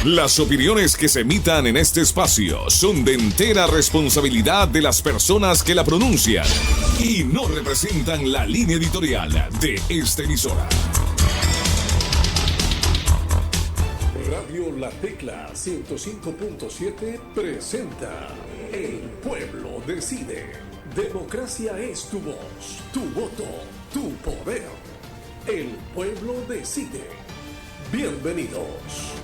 Las opiniones que se emitan en este espacio son de entera responsabilidad de las personas que la pronuncian y no representan la línea editorial de esta emisora. Radio La Tecla 105.7 presenta El Pueblo Decide. Democracia es tu voz, tu voto, tu poder. El Pueblo Decide. Bienvenidos.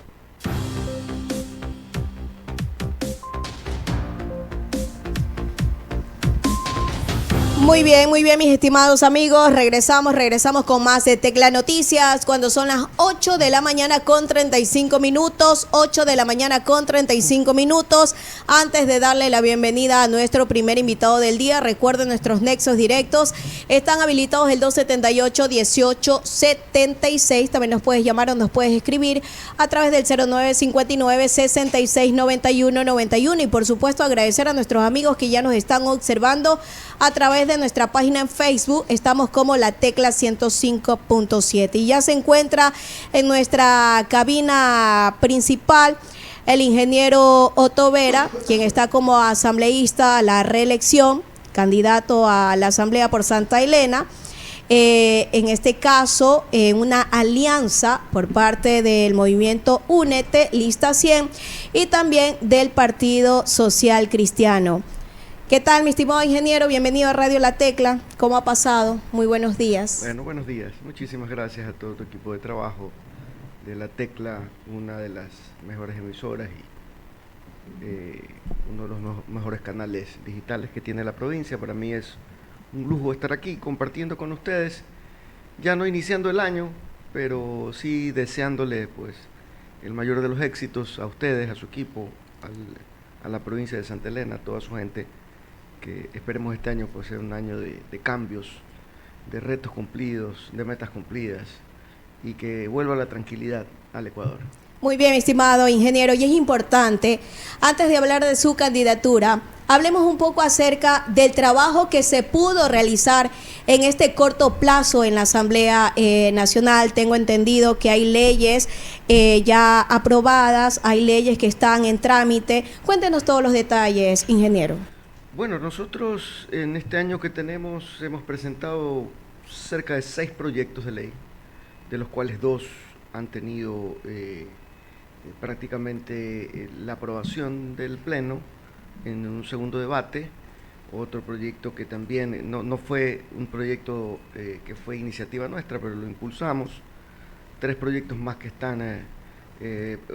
Muy bien, mis estimados amigos. Regresamos con más de Tecla Noticias cuando son las 8 de la mañana con 35 minutos. 8 de la mañana con 35 minutos. Antes de darle la bienvenida a nuestro primer invitado del día, recuerden nuestros nexos directos. Están habilitados el 278-1876. También nos puedes llamar o nos puedes escribir a través del 0959-669191. Y por supuesto agradecer a nuestros amigos que ya nos están observando a través de nuestra página en Facebook. Estamos como La Tecla 105.7 y ya se encuentra en nuestra cabina principal el ingeniero Otto Vera, quien está como asambleísta a la reelección, candidato a la asamblea por Santa Elena. En este caso, una alianza por parte del movimiento Únete, Lista 100, y también del Partido Social Cristiano. ¿Qué tal, mi estimado ingeniero? Bienvenido a Radio La Tecla. ¿Cómo ha pasado? Muy buenos días. Bueno, buenos días. Muchísimas gracias a todo tu equipo de trabajo de La Tecla, una de las mejores emisoras y uno de los mejores canales digitales que tiene la provincia. Para mí es un lujo estar aquí compartiendo con ustedes, ya no iniciando el año, pero sí deseándole pues el mayor de los éxitos a ustedes, a su equipo, a la provincia de Santa Elena, a toda su gente, que esperemos este año pues sea un año de cambios, de retos cumplidos, de metas cumplidas y que vuelva la tranquilidad al Ecuador. Muy bien, mi estimado ingeniero, y es importante, antes de hablar de su candidatura, hablemos un poco acerca del trabajo que se pudo realizar en este corto plazo en la Asamblea Nacional. Tengo entendido que hay leyes ya aprobadas, hay leyes que están en trámite. Cuéntenos todos los detalles, ingeniero. Bueno, nosotros en este año que tenemos hemos presentado cerca de 6 proyectos de ley, de los cuales 2 han tenido prácticamente la aprobación del Pleno en un segundo debate. Otro proyecto que también no fue un proyecto que fue iniciativa nuestra, pero lo impulsamos. 3 proyectos más que están,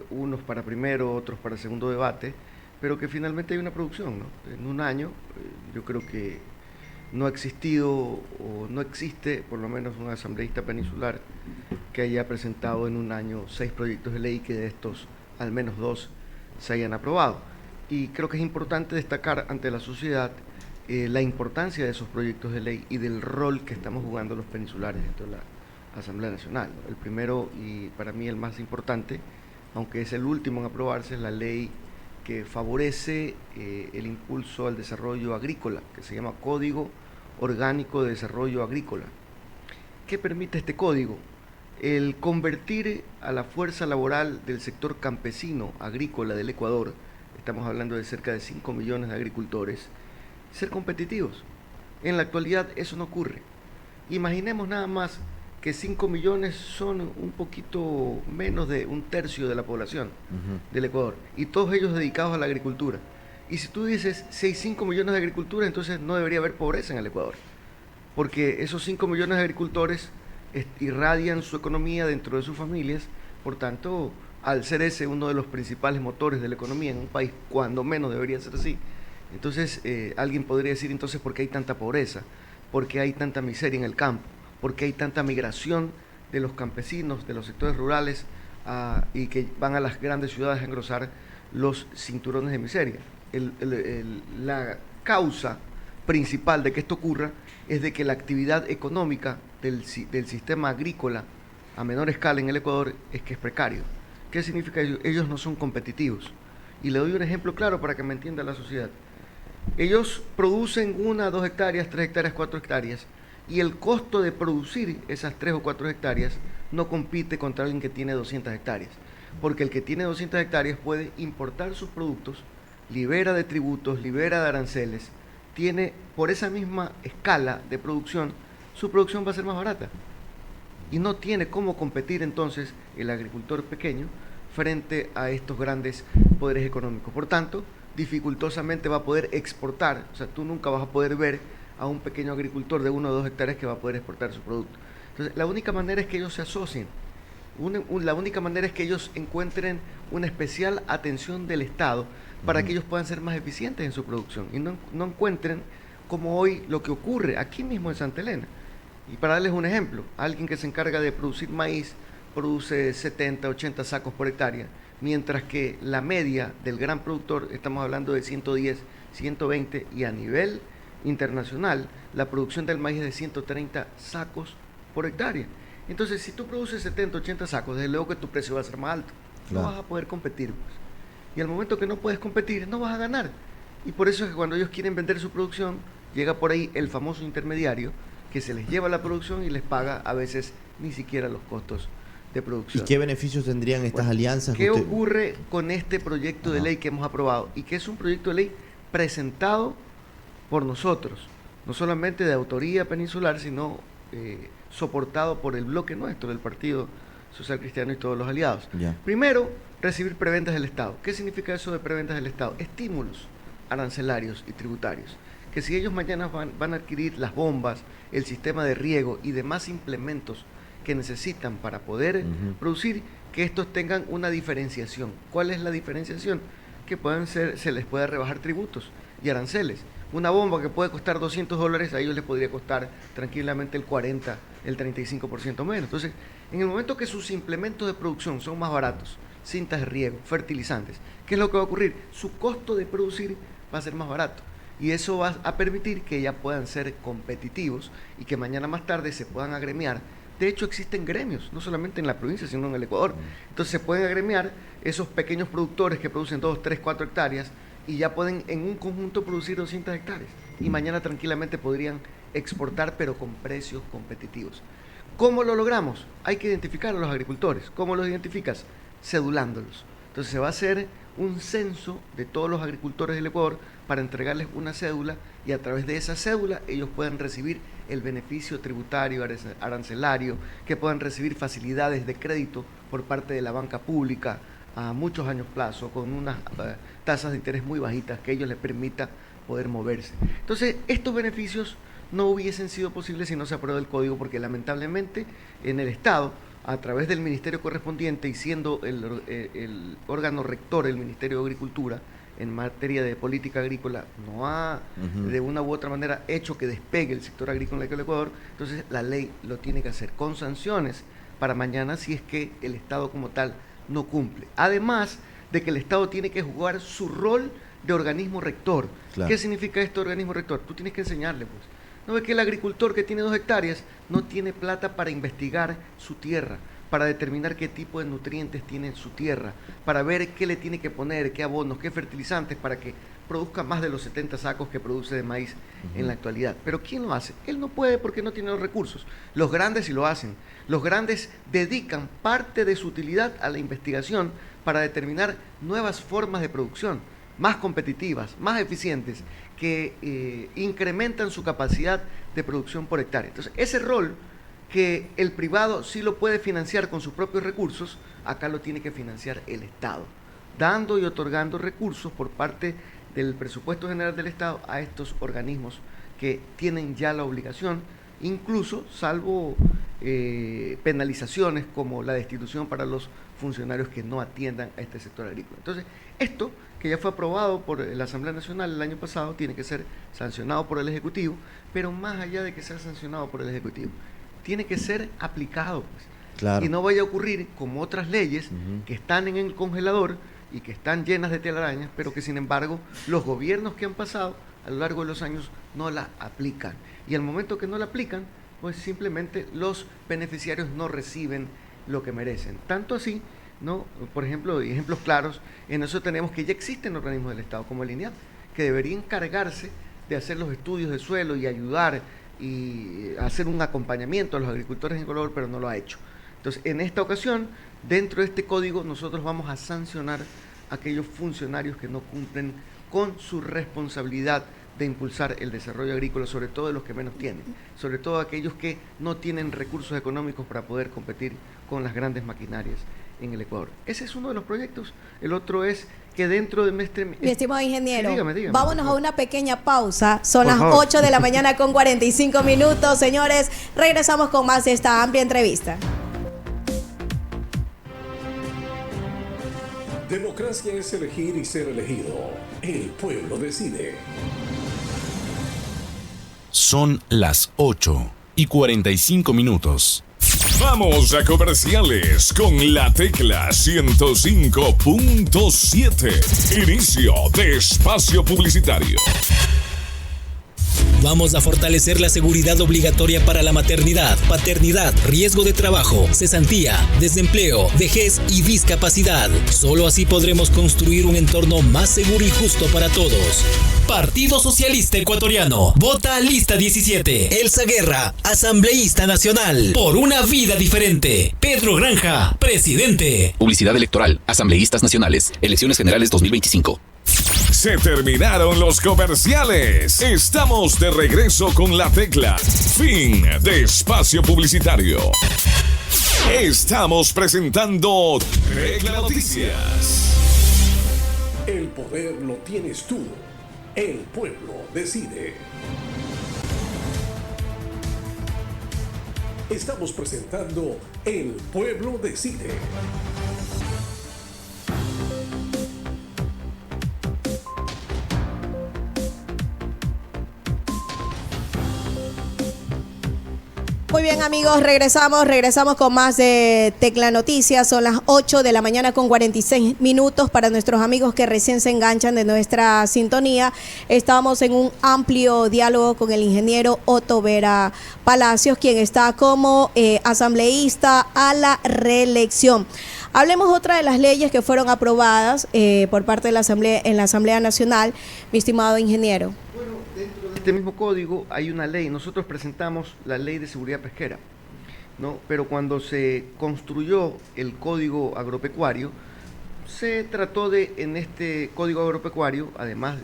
unos para primero, otros para segundo debate, pero que finalmente hay una producción, ¿no? En un año, yo creo que no ha existido o no existe por lo menos un asambleísta peninsular que haya presentado en un año 6 proyectos de ley, que de estos al menos 2 se hayan aprobado. Y creo que es importante destacar ante la sociedad la importancia de esos proyectos de ley y del rol que estamos jugando los peninsulares dentro de la Asamblea Nacional. El primero, y para mí el más importante, aunque es el último en aprobarse, es la ley que favorece el impulso al desarrollo agrícola, que se llama Código Orgánico de Desarrollo Agrícola. ¿Qué permite este código? El convertir a la fuerza laboral del sector campesino agrícola del Ecuador, estamos hablando de cerca de 5 millones de agricultores, ser competitivos. En la actualidad eso no ocurre. Imaginemos nada más que 5 millones son un poquito menos de un tercio de la población del Ecuador, y todos ellos dedicados a la agricultura. Y si tú dices, si hay 5 millones de agricultura, entonces no debería haber pobreza en el Ecuador, porque esos 5 millones de agricultores irradian su economía dentro de sus familias. Por tanto, al ser ese uno de los principales motores de la economía en un país, cuando menos debería ser así, entonces alguien podría decir, entonces, ¿por qué hay tanta pobreza? ¿Por qué hay tanta miseria en el campo? ¿Por qué hay tanta migración de los campesinos, de los sectores rurales, y que van a las grandes ciudades a engrosar los cinturones de miseria? La causa principal de que esto ocurra es de que la actividad económica del sistema agrícola a menor escala en el Ecuador es que es precario. ¿Qué significa ello? Ellos no son competitivos. Y le doy un ejemplo claro para que me entienda la sociedad. Ellos producen 1, 2 hectáreas, 3 hectáreas, 4 hectáreas, y el costo de producir esas 3 o 4 hectáreas no compite contra alguien que tiene 200 hectáreas. porque el que tiene 200 hectáreas puede importar sus productos, libera de tributos, libera de aranceles, tiene por esa misma escala de producción, su producción va a ser más barata. Y no tiene cómo competir entonces el agricultor pequeño frente a estos grandes poderes económicos. Por tanto, dificultosamente va a poder exportar, o sea, tú nunca vas a poder ver a un pequeño agricultor de 1 o 2 hectáreas que va a poder exportar su producto. Entonces, la única manera es que ellos se asocien, la única manera es que ellos encuentren una especial atención del Estado para que ellos puedan ser más eficientes en su producción y no encuentren como hoy lo que ocurre aquí mismo en Santa Elena. Y para darles un ejemplo, alguien que se encarga de producir maíz produce 70, 80 sacos por hectárea, mientras que la media del gran productor, estamos hablando de 110, 120, y a nivel internacional, la producción del maíz es de 130 sacos por hectárea. Entonces, si tú produces 70, 80 sacos, desde luego que tu precio va a ser más alto. Claro. No vas a poder competir, pues. Y al momento que no puedes competir, no vas a ganar. Y por eso es que cuando ellos quieren vender su producción, llega por ahí el famoso intermediario que se les lleva la producción y les paga a veces ni siquiera los costos de producción. ¿Y qué beneficios tendrían estas alianzas? ¿Qué ocurre con este proyecto de ley que hemos aprobado? Y que es un proyecto de ley presentado por nosotros, no solamente de autoría peninsular, sino soportado por el bloque nuestro, del Partido Social Cristiano y todos los aliados. Ya. Primero, recibir preventas del Estado. ¿Qué significa eso de preventas del Estado? Estímulos arancelarios y tributarios. Que si ellos mañana van a adquirir las bombas, el sistema de riego y demás implementos que necesitan para poder producir, que estos tengan una diferenciación. ¿Cuál es la diferenciación? Que se les pueda rebajar tributos y aranceles. Una bomba que puede costar $200, a ellos les podría costar tranquilamente el 40, el 35% menos. Entonces, en el momento que sus implementos de producción son más baratos, cintas de riego, fertilizantes, ¿qué es lo que va a ocurrir? Su costo de producir va a ser más barato. Y eso va a permitir que ya puedan ser competitivos y que mañana más tarde se puedan agremiar. De hecho, existen gremios, no solamente en la provincia, sino en el Ecuador. Entonces se pueden agremiar esos pequeños productores que producen 2, 3, 4 hectáreas y ya pueden en un conjunto producir 200 hectáreas. Y mañana tranquilamente podrían exportar, pero con precios competitivos. ¿Cómo lo logramos? Hay que identificar a los agricultores. ¿Cómo los identificas? Cedulándolos. Entonces se va a hacer un censo de todos los agricultores del Ecuador para entregarles una cédula y a través de esa cédula ellos pueden recibir el beneficio tributario, arancelario, que puedan recibir facilidades de crédito por parte de la banca pública a muchos años plazo, con unas tasas de interés muy bajitas que ellos les permita poder moverse. Entonces, estos beneficios no hubiesen sido posibles si no se aprueba el código, porque lamentablemente en el Estado, a través del ministerio correspondiente y siendo el órgano rector el Ministerio de Agricultura en materia de política agrícola, no ha de una u otra manera hecho que despegue el sector agrícola en el Ecuador. Entonces la ley lo tiene que hacer con sanciones para mañana si es que el Estado como tal no cumple. Además de que el Estado tiene que jugar su rol de organismo rector. Claro. ¿Qué significa esto, organismo rector? Tú tienes que enseñarle, pues. No ve que el agricultor que tiene 2 hectáreas no tiene plata para investigar su tierra, para determinar qué tipo de nutrientes tiene su tierra, para ver qué le tiene que poner, qué abonos, qué fertilizantes, para que produzca más de los 70 sacos que produce de maíz en la actualidad. Pero ¿quién lo hace? Él no puede porque no tiene los recursos. Los grandes sí lo hacen. Los grandes dedican parte de su utilidad a la investigación para determinar nuevas formas de producción, más competitivas, más eficientes, que incrementan su capacidad de producción por hectárea. Entonces, ese rol que el privado sí lo puede financiar con sus propios recursos, acá lo tiene que financiar el Estado, dando y otorgando recursos por parte del presupuesto general del Estado a estos organismos que tienen ya la obligación, incluso salvo penalizaciones como la destitución para los funcionarios que no atiendan a este sector agrícola. Entonces, esto que ya fue aprobado por la Asamblea Nacional el año pasado, tiene que ser sancionado por el Ejecutivo, pero más allá de que sea sancionado por el Ejecutivo, tiene que ser aplicado, pues. Claro. Y no vaya a ocurrir como otras leyes que están en el congelador y que están llenas de telarañas, pero que sin embargo los gobiernos que han pasado a lo largo de los años no la aplican. Y al momento que no la aplican, pues simplemente los beneficiarios no reciben lo que merecen. Tanto así, ¿no? Por ejemplo, ejemplos claros, en eso tenemos que ya existen organismos del Estado como el INEAP, que deberían encargarse de hacer los estudios de suelo y ayudar y hacer un acompañamiento a los agricultores en Ecuador, pero no lo ha hecho. Entonces, en esta ocasión, dentro de este código, nosotros vamos a sancionar a aquellos funcionarios que no cumplen con su responsabilidad de impulsar el desarrollo agrícola, sobre todo de los que menos tienen, sobre todo aquellos que no tienen recursos económicos para poder competir con las grandes maquinarias en el Ecuador. Ese es uno de los proyectos. El otro es que dentro de Mi estimado ingeniero, sí, dígame, vámonos a una pequeña pausa. Son las 8 de la mañana con 45 minutos. Señores, regresamos con más de esta amplia entrevista. Democracia es elegir y ser elegido. El pueblo decide. Son las 8:45 minutos. Vamos a comerciales con la tecla 105.7. Inicio de espacio publicitario. Vamos a fortalecer la seguridad obligatoria para la maternidad, paternidad, riesgo de trabajo, cesantía, desempleo, vejez y discapacidad. Solo así podremos construir un entorno más seguro y justo para todos. Partido Socialista Ecuatoriano. Vota Lista 17. Elsa Guerra, asambleísta nacional. Por una vida diferente. Pedro Granja, presidente. Publicidad electoral. Asambleístas nacionales. Elecciones generales 2025. Se terminaron los comerciales. Estamos de regreso con la tecla. Fin de espacio publicitario. Estamos presentando Tecla Noticias. El poder lo tienes tú. El pueblo decide. Estamos presentando El pueblo decide. Muy bien, amigos, regresamos con más de Tecla Noticias. Son las 8 de la mañana con 46 minutos. Para nuestros amigos que recién se enganchan de nuestra sintonía, estamos en un amplio diálogo con el ingeniero Otto Vera Palacios, quien está como asambleísta a la reelección. Hablemos otra de las leyes que fueron aprobadas por parte de la Asamblea Nacional, mi estimado ingeniero. Bueno, dentro de este mismo código hay una ley. Nosotros presentamos la ley de seguridad pesquera, ¿no? Pero cuando se construyó el código agropecuario, se trató de, en este código agropecuario, además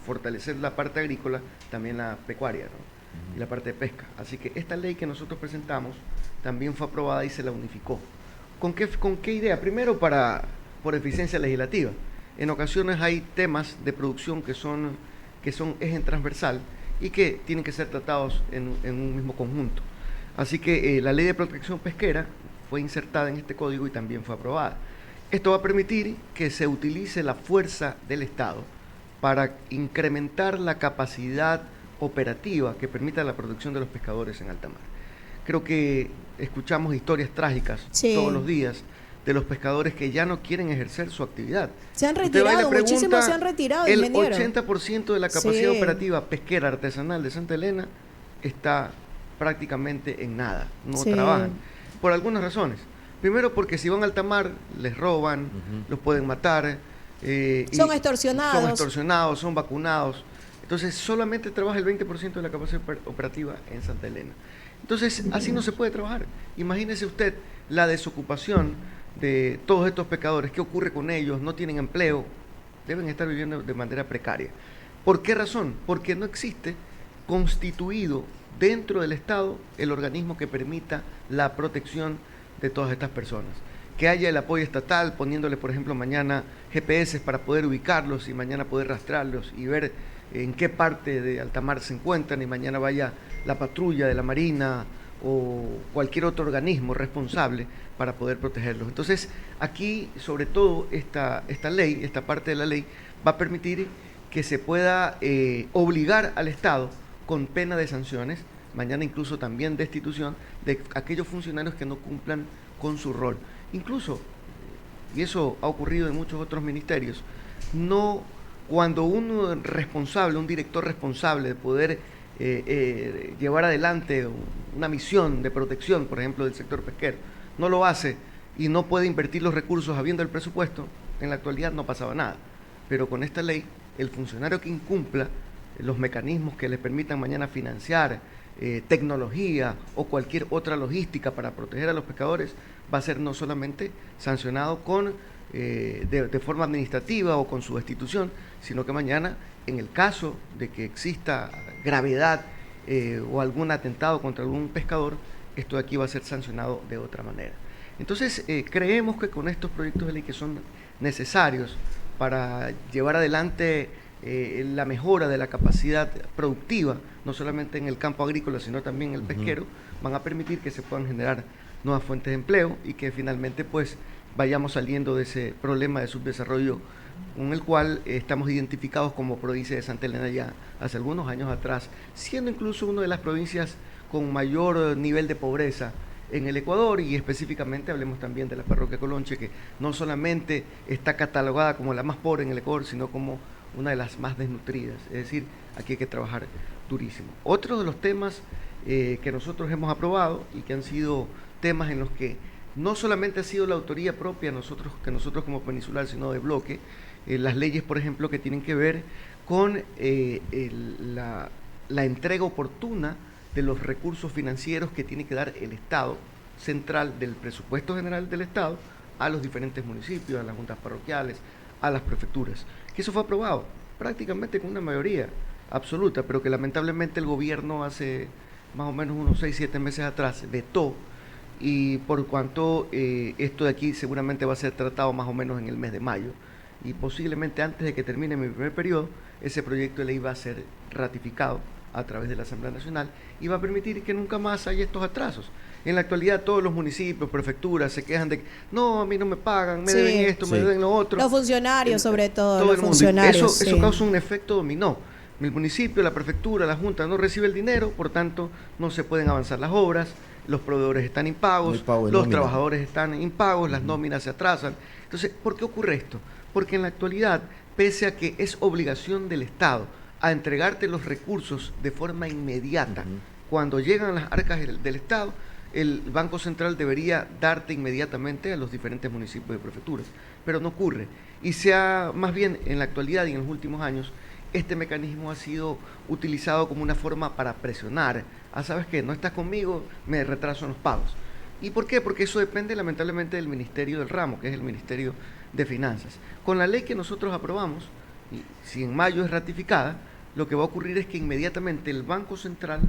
fortalecer la parte agrícola, también la pecuaria, ¿no? Y la parte de pesca. Así que esta ley que nosotros presentamos también fue aprobada y se la unificó. ¿Con qué idea? Primero, por eficiencia legislativa. En ocasiones hay temas de producción que son eje transversal y que tienen que ser tratados en un mismo conjunto. Así que la ley de protección pesquera fue insertada en este código y también fue aprobada. Esto va a permitir que se utilice la fuerza del Estado para incrementar la capacidad operativa que permita la protección de los pescadores en alta mar. Creo que escuchamos historias trágicas todos los días de los pescadores que ya no quieren ejercer su actividad. Se han retirado, muchísimos se han retirado, el ingeniero. 80% de la capacidad operativa pesquera artesanal de Santa Elena está prácticamente en nada, no trabajan, por algunas razones. Primero, porque si van a alta mar, les roban, los pueden matar. Son extorsionados. Son vacunados. Entonces, solamente trabaja el 20% de la capacidad operativa en Santa Elena. Entonces, así no se puede trabajar. Imagínese usted la desocupación de todos estos pescadores. ¿Qué ocurre con ellos? No tienen empleo. Deben estar viviendo de manera precaria. ¿Por qué razón? Porque no existe constituido dentro del Estado el organismo que permita la protección de todas estas personas. Que haya el apoyo estatal, poniéndole, por ejemplo, mañana GPS para poder ubicarlos y mañana poder rastrearlos y ver en qué parte de alta mar se encuentran, y mañana vaya la patrulla de la Marina o cualquier otro organismo responsable para poder protegerlos. Entonces, aquí, sobre todo, esta ley, esta parte de la ley, va a permitir que se pueda obligar al Estado con pena de sanciones, mañana incluso también destitución, de aquellos funcionarios que no cumplan con su rol. Incluso, y eso ha ocurrido en muchos otros ministerios, cuando un director responsable de poder llevar adelante una misión de protección, por ejemplo, del sector pesquero, no lo hace y no puede invertir los recursos habiendo el presupuesto, en la actualidad no pasaba nada. Pero con esta ley, el funcionario que incumpla los mecanismos que les permitan mañana financiar tecnología o cualquier otra logística para proteger a los pescadores, va a ser no solamente sancionado de forma administrativa o con su destitución, sino que mañana, en el caso de que exista gravedad o algún atentado contra algún pescador, esto de aquí va a ser sancionado de otra manera. Entonces, creemos que con estos proyectos de ley que son necesarios para llevar adelante la mejora de la capacidad productiva, no solamente en el campo agrícola, sino también en el pesquero, van a permitir que se puedan generar nuevas fuentes de empleo y que finalmente pues vayamos saliendo de ese problema de subdesarrollo con el cual estamos identificados como provincia de Santa Elena ya hace algunos años atrás, siendo incluso una de las provincias con mayor nivel de pobreza en el Ecuador, y específicamente hablemos también de la parroquia Colonche, que no solamente está catalogada como la más pobre en el Ecuador, sino como una de las más desnutridas. Es decir, aquí hay que trabajar durísimo. Otro de los temas que nosotros hemos aprobado y que han sido temas en los que no solamente ha sido la autoría propia que nosotros como Peninsular, sino de bloque, las leyes, por ejemplo, que tienen que ver con la entrega oportuna de los recursos financieros que tiene que dar el Estado central del presupuesto general del Estado a los diferentes municipios, a las juntas parroquiales, a las prefecturas, que eso fue aprobado prácticamente con una mayoría absoluta, pero que lamentablemente el gobierno hace más o menos unos 6-7 meses atrás vetó, y por cuanto esto de aquí seguramente va a ser tratado más o menos en el mes de mayo, y posiblemente antes de que termine mi primer periodo, ese proyecto de ley va a ser ratificado a través de la Asamblea Nacional y va a permitir que nunca más haya estos atrasos. En la actualidad todos los municipios, prefecturas se quejan de que no, a mí no me pagan, me deben esto, me deben lo otro. Los funcionarios sobre todo, los funcionarios. Eso causa un efecto dominó. El municipio, la prefectura, la junta no recibe el dinero, por tanto no se pueden avanzar las obras, los proveedores están impagos, los trabajadores están impagos, las nóminas se atrasan. Entonces, ¿por qué ocurre esto? Porque en la actualidad, pese a que es obligación del Estado a entregarte los recursos de forma inmediata, cuando llegan las arcas del Estado, el Banco Central debería darte inmediatamente a los diferentes municipios y prefecturas, pero no ocurre. Y más bien en la actualidad y en los últimos años, este mecanismo ha sido utilizado como una forma para presionar. ¿Sabes qué? No estás conmigo, me retraso en los pagos. ¿Y por qué? Porque eso depende lamentablemente del Ministerio del Ramo, que es el Ministerio de Finanzas. Con la ley que nosotros aprobamos, y si en mayo es ratificada, lo que va a ocurrir es que inmediatamente el Banco Central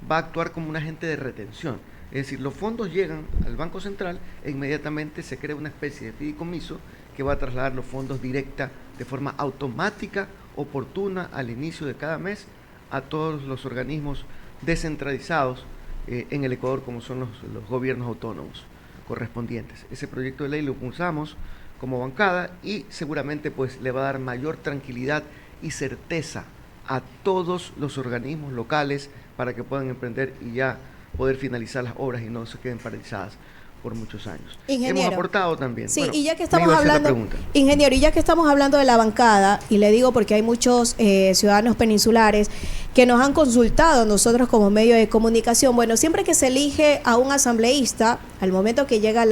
va a actuar como un agente de retención. Es decir, los fondos llegan al Banco Central e inmediatamente se crea una especie de fideicomiso que va a trasladar los fondos directa de forma automática, oportuna, al inicio de cada mes a todos los organismos descentralizados en el Ecuador, como son los gobiernos autónomos correspondientes. Ese proyecto de ley lo impulsamos como bancada y seguramente pues le va a dar mayor tranquilidad y certeza a todos los organismos locales para que puedan emprender y ya poder finalizar las obras y no se queden paralizadas por muchos años. Ingeniero, hemos aportado también. Sí, bueno, y ya que estamos hablando, ingeniero, y ya que estamos hablando de la bancada, y le digo porque hay muchos ciudadanos peninsulares que nos han consultado nosotros como medio de comunicación. Bueno, siempre que se elige a un asambleísta, al momento que llega a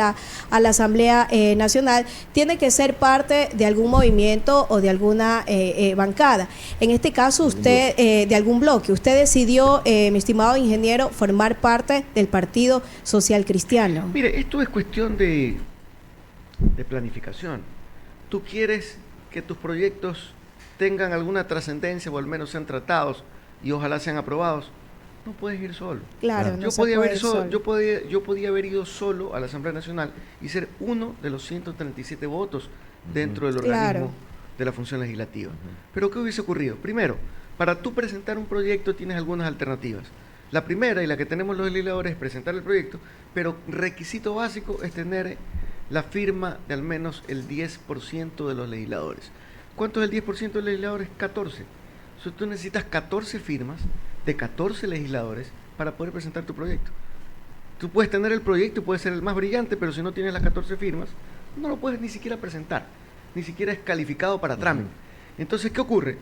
la Asamblea Nacional, tiene que ser parte de algún movimiento o de alguna bancada. En este caso, usted, de algún bloque, usted decidió, mi estimado ingeniero, formar parte del Partido Social Cristiano. Mire, esto es cuestión de planificación. Tú quieres que tus proyectos tengan alguna trascendencia o al menos sean tratados y ojalá sean aprobados. No puedes ir solo. Claro, yo podía haber ido solo a la Asamblea Nacional y ser uno de los 137 votos dentro del organismo de la función legislativa. Pero ¿qué hubiese ocurrido? Primero, para tú presentar un proyecto tienes algunas alternativas. La primera y la que tenemos los legisladores es presentar el proyecto, pero requisito básico es tener la firma de al menos el 10% de los legisladores. ¿Cuánto es el 10% de los legisladores? 14. Entonces tú necesitas 14 firmas de 14 legisladores para poder presentar tu proyecto. Tú puedes tener el proyecto, puede ser el más brillante, pero si no tienes las 14 firmas, no lo puedes ni siquiera presentar, ni siquiera es calificado para trámite. Entonces, ¿qué ocurre?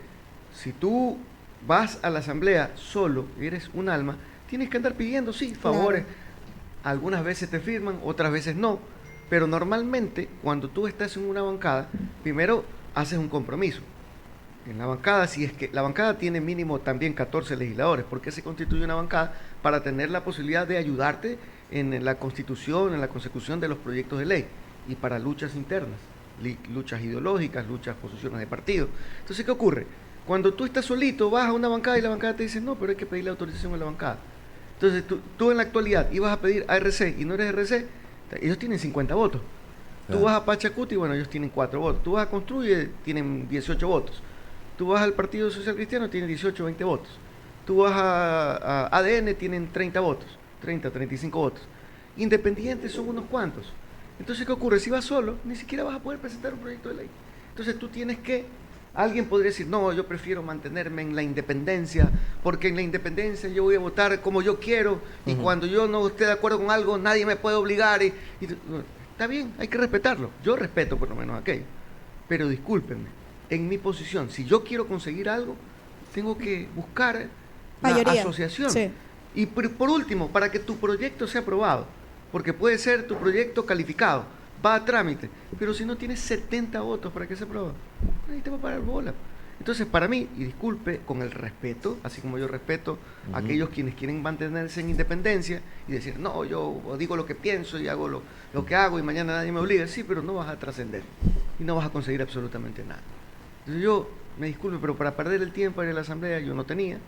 Si tú vas a la asamblea solo, eres un alma, tienes que andar pidiendo, sí, favores. Claro. Algunas veces te firman, otras veces no, pero normalmente cuando tú estás en una bancada, primero haces un compromiso. en la bancada, si es que la bancada tiene mínimo también 14 legisladores, ¿por qué se constituye una bancada? Para tener la posibilidad de ayudarte en la constitución, en la consecución de los proyectos de ley y para luchas internas, luchas ideológicas, luchas, posiciones de partido. Entonces, ¿qué ocurre? Cuando tú estás solito, vas a una bancada y la bancada te dice, no, pero hay que pedirle autorización a la bancada. Entonces, tú en la actualidad ibas a pedir ARC y no eres RC, ellos tienen 50 votos. Claro. Tú vas a Pachacuti, bueno, ellos tienen 4 votos. Tú vas a Construye, tienen 18 votos. Tú vas al Partido Social Cristiano, tienen 18 o 20 votos. Tú vas a ADN, tienen 30 votos, 30, 35 votos. Independientes son unos cuantos. Entonces, ¿qué ocurre? Si vas solo, ni siquiera vas a poder presentar un proyecto de ley. Entonces, tú tienes que... Alguien podría decir, no, yo prefiero mantenerme en la independencia, porque en la independencia yo voy a votar como yo quiero, y cuando yo no esté de acuerdo con algo, nadie me puede obligar. Está bien, hay que respetarlo. Yo respeto por lo menos aquello. Pero discúlpenme, en mi posición, si yo quiero conseguir algo, tengo que buscar mayoría, la asociación. Sí. Y por último, para que tu proyecto sea aprobado, porque puede ser tu proyecto calificado, va a trámite, pero si no tienes 70 votos para que se apruebe, ahí te va a parar bola. Entonces, para mí, y disculpe, con el respeto, así como yo respeto a aquellos quienes quieren mantenerse en independencia y decir, no, yo digo lo que pienso y hago lo que hago y mañana nadie me obliga, sí, pero no vas a trascender y no vas a conseguir absolutamente nada. Entonces yo, me disculpe, pero para perder el tiempo en la asamblea yo no tenía.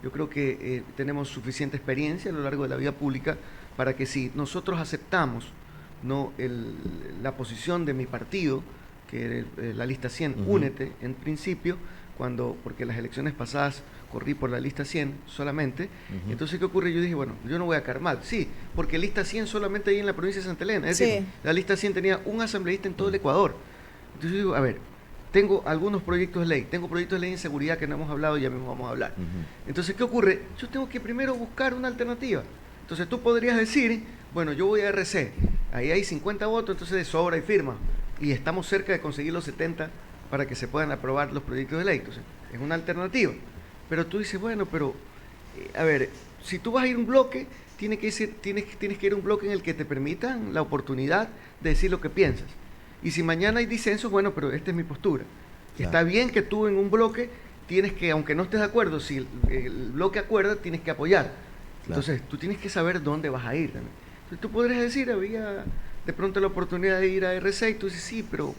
Yo creo que tenemos suficiente experiencia a lo largo de la vida pública para que si nosotros aceptamos la posición de mi partido, que era la lista 100, únete, en principio, porque las elecciones pasadas corrí por la lista 100 solamente, entonces ¿qué ocurre? Yo dije, bueno, yo no voy a caer mal, sí, porque lista 100 solamente ahí en la provincia de Santa Elena, es decir, la lista 100 tenía un asambleísta en todo el Ecuador. Entonces yo digo, a ver, tengo algunos proyectos de ley, tengo proyectos de ley en seguridad que no hemos hablado y ya mismo vamos a hablar. Entonces, ¿qué ocurre? Yo tengo que primero buscar una alternativa. Entonces tú podrías decir, bueno, yo voy a RC, ahí hay 50 votos, entonces de sobra y firma, y estamos cerca de conseguir los 70 para que se puedan aprobar los proyectos de ley. Entonces, es una alternativa. Pero tú dices, bueno, pero, a ver, si tú vas a ir a un bloque, tienes que ir a un bloque en el que te permitan la oportunidad de decir lo que piensas. Y si mañana hay disensos, bueno, pero esta es mi postura. Claro. Está bien que tú en un bloque tienes que, aunque no estés de acuerdo, si el bloque acuerda, tienes que apoyar. Claro. Entonces, tú tienes que saber dónde vas a ir también. Entonces, tú podrías decir, había de pronto la oportunidad de ir a RC, y tú dices, sí, pero,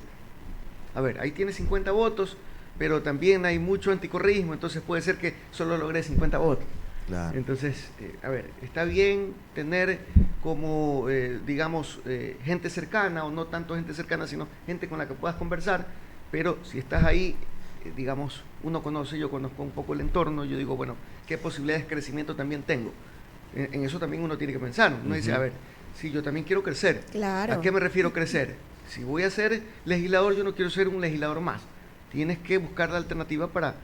a ver, ahí tienes 50 votos, pero también hay mucho anticorreísmo, entonces puede ser que solo logres 50 votos. Claro. Entonces, a ver, está bien tener como, digamos, gente cercana, o no tanto gente cercana, sino gente con la que puedas conversar, pero si estás ahí, digamos, yo conozco un poco el entorno, yo digo, bueno, ¿qué posibilidades de crecimiento también tengo? En eso también uno tiene que pensar. Uno dice, a ver, si yo también quiero crecer. Claro. ¿A qué me refiero crecer? Si voy a ser legislador, yo no quiero ser un legislador más. Tienes que buscar la alternativa para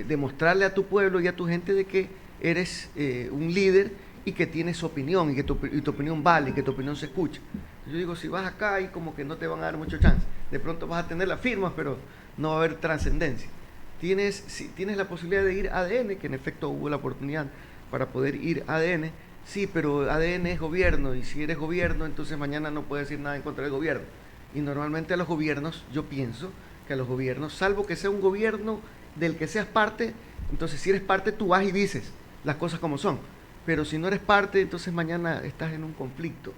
demostrarle a tu pueblo y a tu gente de que eres un líder y que tienes opinión y que tu opinión vale y que tu opinión se escucha. Yo digo, si vas acá y como que no te van a dar mucho chance. De pronto vas a tener las firmas, pero no va a haber trascendencia. Tienes la posibilidad de ir a ADN, que en efecto hubo la oportunidad para poder ir a ADN. Sí, pero ADN es gobierno, y si eres gobierno, entonces mañana no puedes decir nada en contra del gobierno. Y normalmente a los gobiernos, yo pienso que a los gobiernos, salvo que sea un gobierno del que seas parte, entonces si eres parte tú vas y dices las cosas como son. Pero si no eres parte, entonces mañana estás en un conflicto,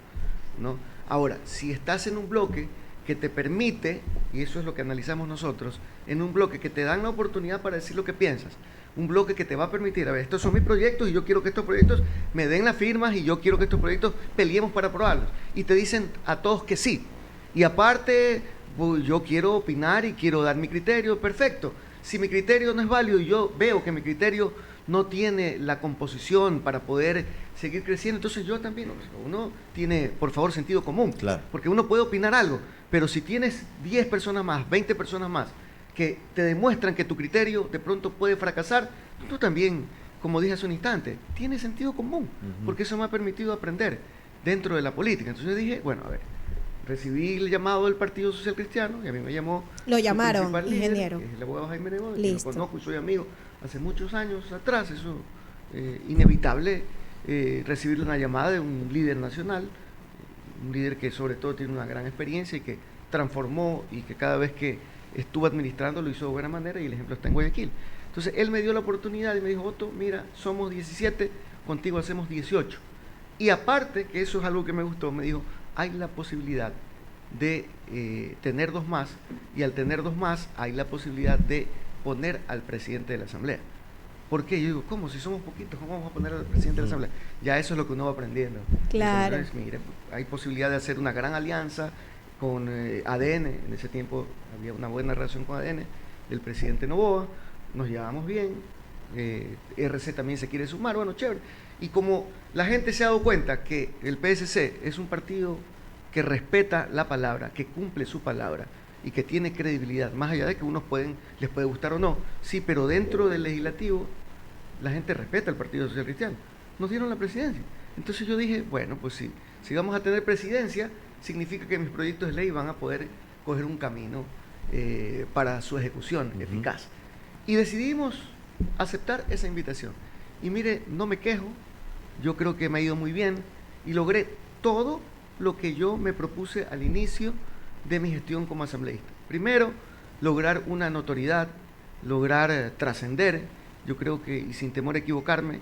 ¿no? Ahora, si estás en un bloque que te permite, y eso es lo que analizamos nosotros, en un bloque que te dan la oportunidad para decir lo que piensas, un bloque que te va a permitir, a ver, estos son mis proyectos y yo quiero que estos proyectos me den las firmas y yo quiero que estos proyectos peleemos para aprobarlos. Y te dicen a todos que sí. Y aparte, pues, yo quiero opinar y quiero dar mi criterio, perfecto. Si mi criterio no es válido y yo veo que mi criterio no tiene la composición para poder seguir creciendo, entonces yo también, uno tiene, por favor, sentido común. Claro. Porque uno puede opinar algo, pero si tienes 10 personas más, 20 personas más, que te demuestran que tu criterio de pronto puede fracasar, tú también, como dije hace un instante, tienes sentido común, porque eso me ha permitido aprender dentro de la política. Entonces yo dije, bueno, a ver, recibí el llamado del Partido Social Cristiano y a mí me llamó. Lo llamaron, ingeniero. Líder, que es el abogado Jaime Nebot, que lo conozco y soy amigo hace muchos años atrás. Eso inevitable recibir una llamada de un líder nacional, un líder que sobre todo tiene una gran experiencia y que transformó y que cada vez que estuvo administrando, lo hizo de buena manera y el ejemplo está en Guayaquil. Entonces él me dio la oportunidad y me dijo, Otto, mira, somos 17, contigo hacemos 18. Y aparte, que eso es algo que me gustó, me dijo, hay la posibilidad de tener 2 más, y al tener 2 más hay la posibilidad de poner al presidente de la Asamblea. ¿Por qué? Yo digo, ¿cómo? Si somos poquitos, ¿cómo vamos a poner al presidente de la Asamblea? Ya eso es lo que uno va aprendiendo. Claro. Entonces, mire, hay posibilidad de hacer una gran alianza con ADN. En ese tiempo había una buena relación con ADN, del presidente Noboa, nos llevamos bien, RC también se quiere sumar, bueno, chévere. Y como la gente se ha dado cuenta que el PSC es un partido que respeta la palabra, que cumple su palabra y que tiene credibilidad, más allá de que unos les puede gustar o no, sí, pero dentro del legislativo la gente respeta al Partido Social Cristiano. Nos dieron la presidencia. Entonces yo dije, bueno, pues si vamos a tener presidencia, significa que mis proyectos de ley van a poder coger un camino para su ejecución eficaz. Y decidimos aceptar esa invitación. Y mire, no me quejo, yo creo que me ha ido muy bien y logré todo lo que yo me propuse al inicio de mi gestión como asambleísta. Primero, lograr una notoriedad, lograr trascender, yo creo que, y sin temor a equivocarme,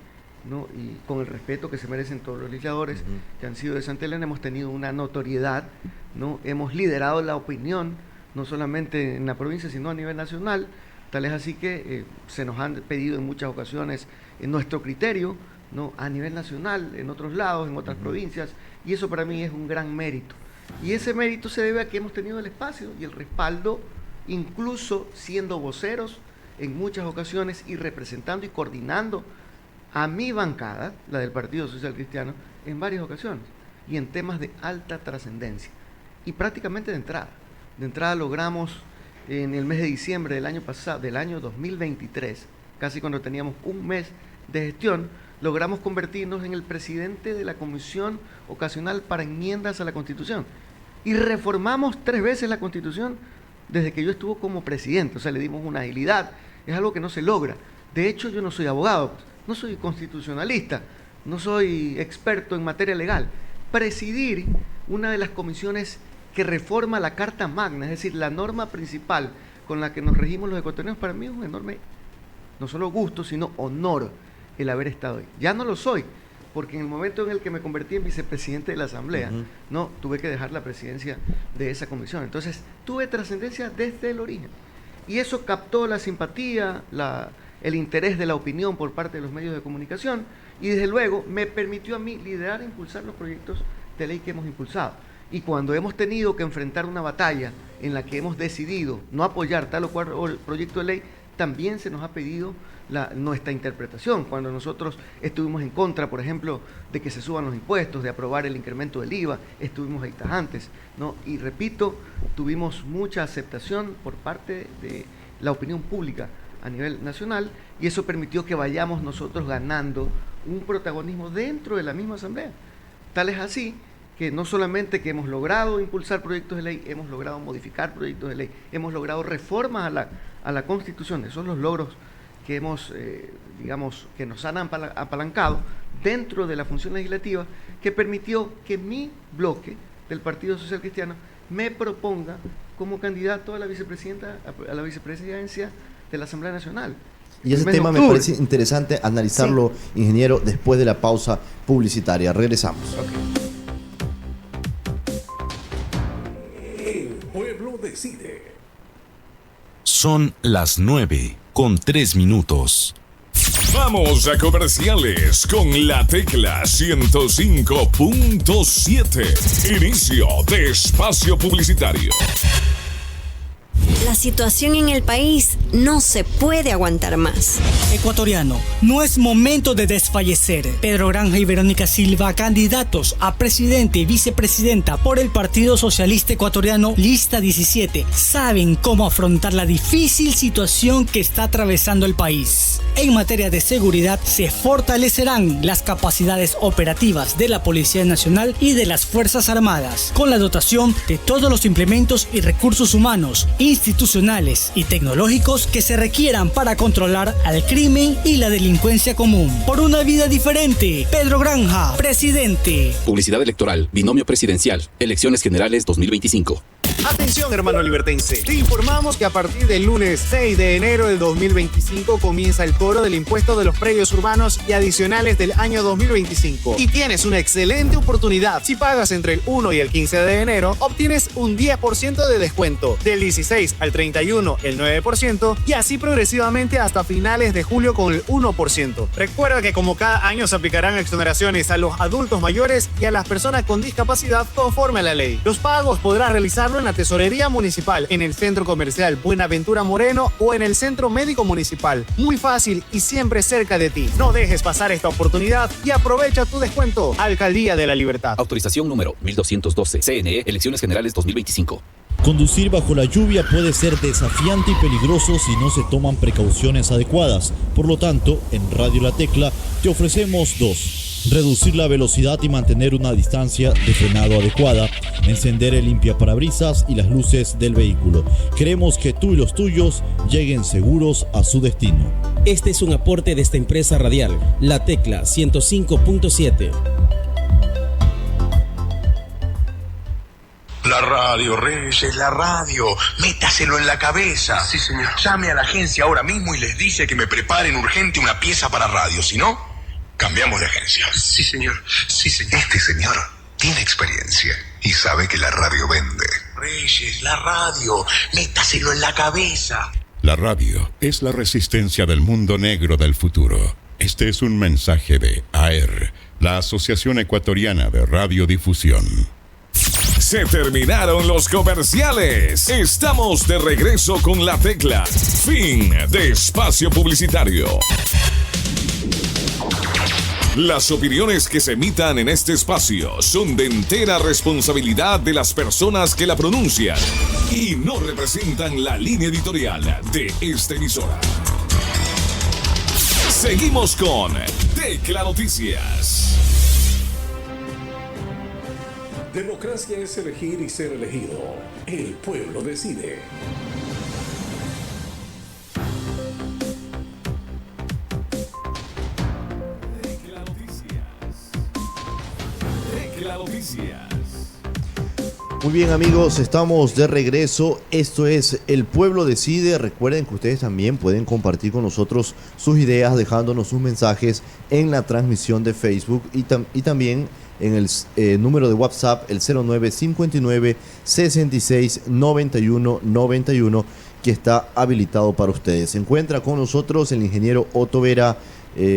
¿no? Y con el respeto que se merecen todos los legisladores que han sido de Santa Elena, hemos tenido una notoriedad, ¿no? Hemos liderado la opinión, no solamente en la provincia, sino a nivel nacional. Tal es así que se nos han pedido en muchas ocasiones en nuestro criterio, ¿no? A nivel nacional, en otros lados, en otras provincias, y eso para mí es un gran mérito. Y ese mérito se debe a que hemos tenido el espacio y el respaldo, incluso siendo voceros en muchas ocasiones y representando y coordinando a mi bancada, la del Partido Social Cristiano, en varias ocasiones, y en temas de alta trascendencia. Y prácticamente de entrada logramos en el mes de diciembre del año pasado, del año 2023, casi cuando teníamos un mes de gestión, logramos convertirnos en el presidente de la Comisión Ocasional para Enmiendas a la Constitución. Y reformamos 3 veces la Constitución desde que yo estuve como presidente. O sea, le dimos una agilidad. Es algo que no se logra. De hecho, yo no soy abogado, no soy constitucionalista, no soy experto en materia legal. Presidir una de las comisiones que reforma la Carta Magna, es decir, la norma principal con la que nos regimos los ecuatorianos, para mí es un enorme, no solo gusto, sino honor el haber estado ahí. Ya no lo soy, porque en el momento en el que me convertí en vicepresidente de la Asamblea, no tuve que dejar la presidencia de esa comisión. Entonces, tuve trascendencia desde el origen. Y eso captó la simpatía, el interés de la opinión por parte de los medios de comunicación, y desde luego me permitió a mí liderar e impulsar los proyectos de ley que hemos impulsado. Y cuando hemos tenido que enfrentar una batalla en la que hemos decidido no apoyar tal o cual proyecto de ley, también se nos ha pedido nuestra interpretación. Cuando nosotros estuvimos en contra, por ejemplo, de que se suban los impuestos, de aprobar el incremento del IVA, estuvimos ahí tajantes, ¿no? Y repito, tuvimos mucha aceptación por parte de la opinión pública a nivel nacional, y eso permitió que vayamos nosotros ganando un protagonismo dentro de la misma Asamblea. Tal es así que no solamente que hemos logrado impulsar proyectos de ley, hemos logrado modificar proyectos de ley, hemos logrado reformas a la Constitución. Esos son los logros que hemos, digamos, que nos han apalancado dentro de la función legislativa, que permitió que mi bloque del Partido Social Cristiano me proponga como candidato a la vicepresidencia de la Asamblea Nacional. Y ese tema me parece interesante analizarlo, sí, ingeniero, después de la pausa publicitaria. Regresamos. Okay. El pueblo decide. Son las 9:03. Vamos a comerciales con la tecla 105.7. Inicio de espacio publicitario. La situación en el país no se puede aguantar más. Ecuatoriano, no es momento de desfallecer. Pedro Granja y Verónica Silva, candidatos a presidente y vicepresidenta por el Partido Socialista Ecuatoriano, lista 17, saben cómo afrontar la difícil situación que está atravesando el país. En materia de seguridad, se fortalecerán las capacidades operativas de la Policía Nacional y de las Fuerzas Armadas, con la dotación de todos los implementos y recursos humanos, institucionales y tecnológicos que se requieran para controlar al crimen y la delincuencia común. Por una vida diferente, Pedro Granja, presidente. Publicidad electoral, binomio presidencial, elecciones generales 2025. Atención, hermano libertense. Te informamos que a partir del lunes 6 de enero del 2025 comienza el cobro del impuesto de los predios urbanos y adicionales del año 2025. Y tienes una excelente oportunidad. Si pagas entre el 1 y el 15 de enero, obtienes un 10% de descuento. Del 16 al 31, el 9%, y así progresivamente hasta finales de julio con el 1%. Recuerda que como cada año se aplicarán exoneraciones a los adultos mayores y a las personas con discapacidad conforme a la ley. Los pagos podrás realizarlo en la Tesorería Municipal, en el Centro Comercial Buenaventura Moreno o en el Centro Médico Municipal. Muy fácil y siempre cerca de ti. No dejes pasar esta oportunidad y aprovecha tu descuento. Alcaldía de la Libertad. Autorización número 1212. CNE, Elecciones Generales 2025. Conducir bajo la lluvia puede ser desafiante y peligroso si no se toman precauciones adecuadas. Por lo tanto, en Radio La Tecla te ofrecemos dos: reducir la velocidad y mantener una distancia de frenado adecuada, encender el limpiaparabrisas y las luces del vehículo. Queremos que tú y los tuyos lleguen seguros a su destino. Este es un aporte de esta empresa radial, La Tecla 105.7. La radio, Reyes, la radio. Métaselo en la cabeza. Sí, señor. Llame a la agencia ahora mismo y les dice que me preparen urgente una pieza para radio. Si no, cambiamos de agencia. Sí, señor. Sí, señor. Este señor tiene experiencia y sabe que la radio vende. Reyes, la radio. Métaselo en la cabeza. La radio es la resistencia del mundo negro del futuro. Este es un mensaje de AER, la Asociación Ecuatoriana de Radiodifusión. Se terminaron los comerciales. Estamos de regreso con La Tecla. Fin de espacio publicitario. Las opiniones que se emitan en este espacio son de entera responsabilidad de las personas que la pronuncian y no representan la línea editorial de esta emisora. Seguimos con Tecla Noticias. Democracia es elegir y ser elegido. El pueblo decide. Tecla Noticias. Muy bien, amigos, estamos de regreso. Esto es El Pueblo Decide. Recuerden que ustedes también pueden compartir con nosotros sus ideas dejándonos sus mensajes en la transmisión de Facebook y también en el número de WhatsApp, el 0959-669191, que está habilitado para ustedes. Se encuentra con nosotros el ingeniero Otto Vera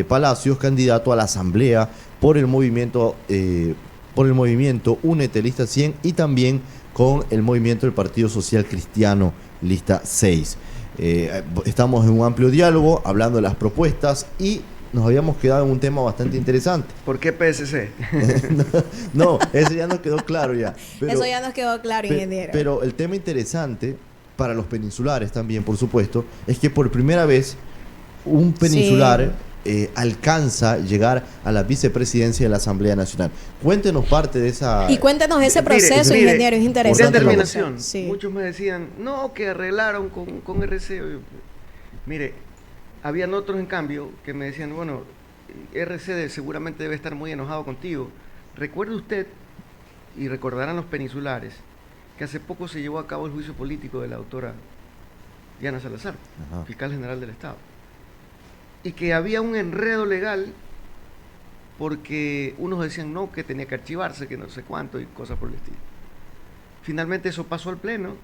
Palacios, candidato a la Asamblea por el movimiento Únete Lista 100 y también con el movimiento del Partido Social Cristiano Lista 6. Estamos en un amplio diálogo hablando de las propuestas y nos habíamos quedado en un tema bastante interesante. ¿Por qué PSC? no, eso ya nos quedó claro ya. Eso ya nos quedó claro, ingeniero. Pero el tema interesante para los peninsulares también, por supuesto, es que por primera vez un peninsular alcanza llegar a la vicepresidencia de la Asamblea Nacional. Cuéntenos parte de esa... Y cuéntenos ese proceso, ingeniero, es interesante. Determinación. Sí. Muchos me decían, no, que arreglaron con RC. Mire, habían otros, en cambio, que me decían, bueno, RC seguramente debe estar muy enojado contigo. Recuerde usted, y recordarán los peninsulares, que hace poco se llevó a cabo el juicio político de la doctora Diana Salazar, fiscal general del Estado. Y que había un enredo legal porque unos decían no, que tenía que archivarse, que no sé cuánto y cosas por el estilo. Finalmente eso pasó al Pleno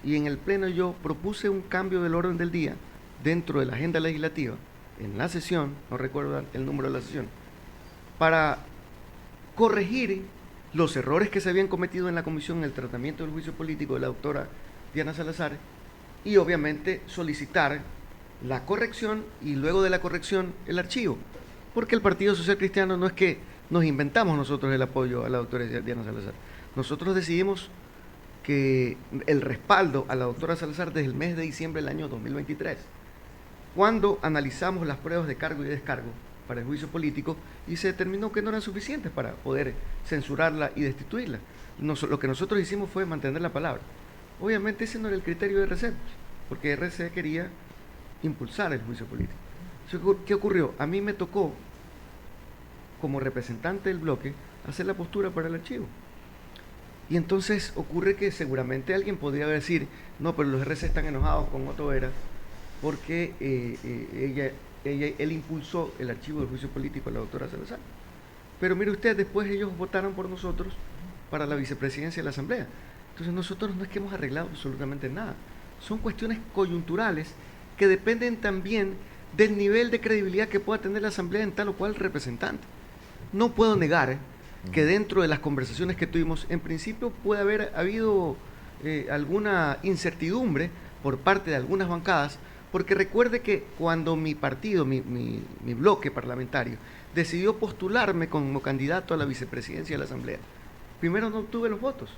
y en el Pleno yo propuse un cambio del orden del día dentro de la agenda legislativa, en la sesión, no recuerdo el número de la sesión, para corregir los errores que se habían cometido en la comisión en el tratamiento del juicio político de la doctora Diana Salazar y obviamente solicitar la corrección y luego de la corrección el archivo, porque el Partido Social Cristiano no es que nos inventamos nosotros el apoyo a la doctora Diana Salazar, nosotros decidimos que el respaldo a la doctora Salazar desde el mes de diciembre del año 2023, cuando analizamos las pruebas de cargo y descargo para el juicio político y se determinó que no eran suficientes para poder censurarla y destituirla. Lo que nosotros hicimos fue mantener la palabra. Obviamente ese no era el criterio de RC, porque RC quería impulsar el juicio político. ¿Qué ocurrió? A mí me tocó, como representante del bloque, hacer la postura para el archivo. Y entonces ocurre que seguramente alguien podría decir, no, pero los RC están enojados con Otto Vera porque él impulsó el archivo del juicio político a la doctora Salazar. Pero mire usted, después ellos votaron por nosotros para la vicepresidencia de la Asamblea. Entonces nosotros no es que hemos arreglado absolutamente nada. Son cuestiones coyunturales que dependen también del nivel de credibilidad que pueda tener la Asamblea en tal o cual representante. No puedo negar que dentro de las conversaciones que tuvimos, en principio puede haber habido alguna incertidumbre por parte de algunas bancadas, porque recuerde que cuando mi partido, mi bloque parlamentario, decidió postularme como candidato a la vicepresidencia de la Asamblea, primero no obtuve los votos,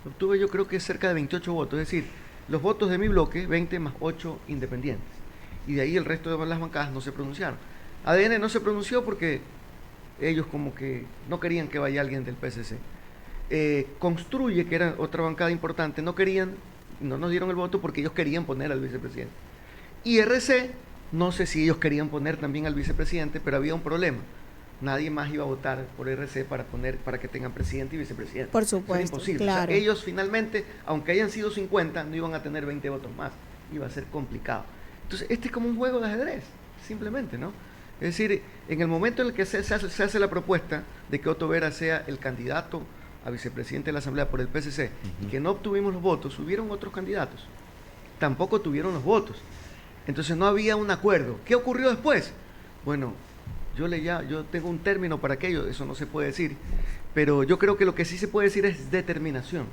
obtuve yo creo que cerca de 28 votos, es decir, los votos de mi bloque, 20 más 8 independientes, y de ahí el resto de las bancadas no se pronunciaron. ADN no se pronunció porque ellos como que no querían que vaya alguien del PSC. Construye, que era otra bancada importante, no nos dieron el voto porque ellos querían poner al vicepresidente. Y RC, no sé si ellos querían poner también al vicepresidente, pero había un problema. Nadie más iba a votar por RC para que tengan presidente y vicepresidente. Por supuesto, era imposible. claro. O sea, ellos finalmente, aunque hayan sido 50, no iban a tener 20 votos más. Iba a ser complicado. Entonces, este es como un juego de ajedrez, simplemente, ¿no? Es decir, en el momento en el que se hace la propuesta de que Otto Vera sea el candidato a vicepresidente de la Asamblea por el PSC, y que no obtuvimos los votos, hubieron otros candidatos. Tampoco tuvieron los votos. Entonces no había un acuerdo. ¿Qué ocurrió después? Bueno, yo tengo un término para aquello, eso no se puede decir, pero yo creo que lo que sí se puede decir es determinación.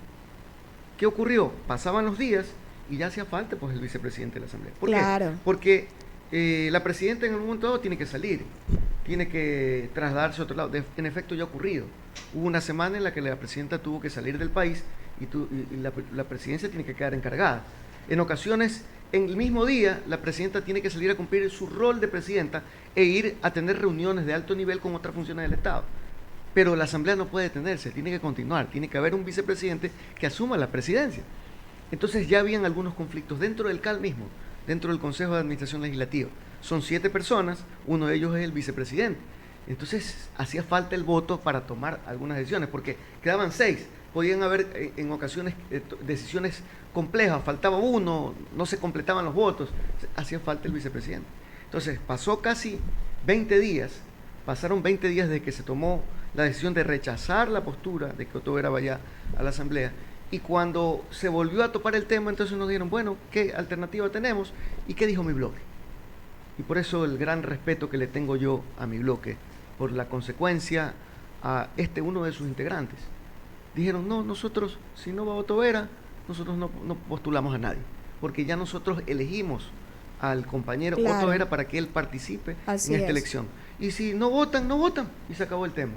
¿Qué ocurrió? Pasaban los días y ya hacía falta pues el vicepresidente de la Asamblea. ¿Por Claro. qué? Porque la presidenta en un momento dado tiene que salir, tiene que trasladarse a otro lado. En efecto ya ha ocurrido. Hubo una semana en la que la presidenta tuvo que salir del país y la presidencia tiene que quedar encargada. En ocasiones, en el mismo día, la presidenta tiene que salir a cumplir su rol de presidenta e ir a tener reuniones de alto nivel con otras funciones del Estado. Pero la Asamblea no puede detenerse, tiene que continuar, tiene que haber un vicepresidente que asuma la presidencia. Entonces ya habían algunos conflictos dentro del CAL mismo, dentro del Consejo de Administración Legislativa. Son 7 personas, uno de ellos es el vicepresidente. Entonces hacía falta el voto para tomar algunas decisiones, porque quedaban 6. Podían haber en ocasiones decisiones complejas, faltaba uno, no se completaban los votos, hacía falta el vicepresidente. Entonces pasó casi 20 días, pasaron 20 días desde que se tomó la decisión de rechazar la postura de que Otto Vera vaya a la Asamblea, y cuando se volvió a topar el tema, entonces nos dijeron, bueno, ¿qué alternativa tenemos? ¿Y qué dijo mi bloque? Y por eso el gran respeto que le tengo yo a mi bloque, por la consecuencia a uno de sus integrantes. Dijeron, no, nosotros, si no va Otto Vera, nosotros no postulamos a nadie, porque ya nosotros elegimos al compañero Otto Vera para que él participe en esta elección. Y si no votan, no votan, y se acabó el tema.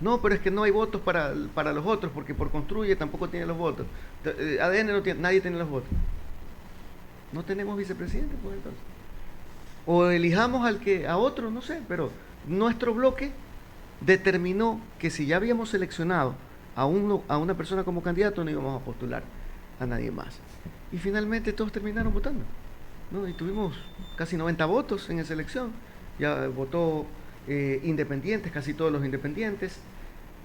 No, pero es que no hay votos para los otros, porque por Construye tampoco tiene los votos. ADN no tiene, nadie tiene los votos. No tenemos vicepresidente, pues entonces. O elijamos a otro, no sé, pero nuestro bloque determinó que si ya habíamos seleccionado a una persona como candidato, no íbamos a postular a nadie más. Y finalmente todos terminaron votando, ¿no? Y tuvimos casi 90 votos en esa elección. Ya votó independientes, casi todos los independientes.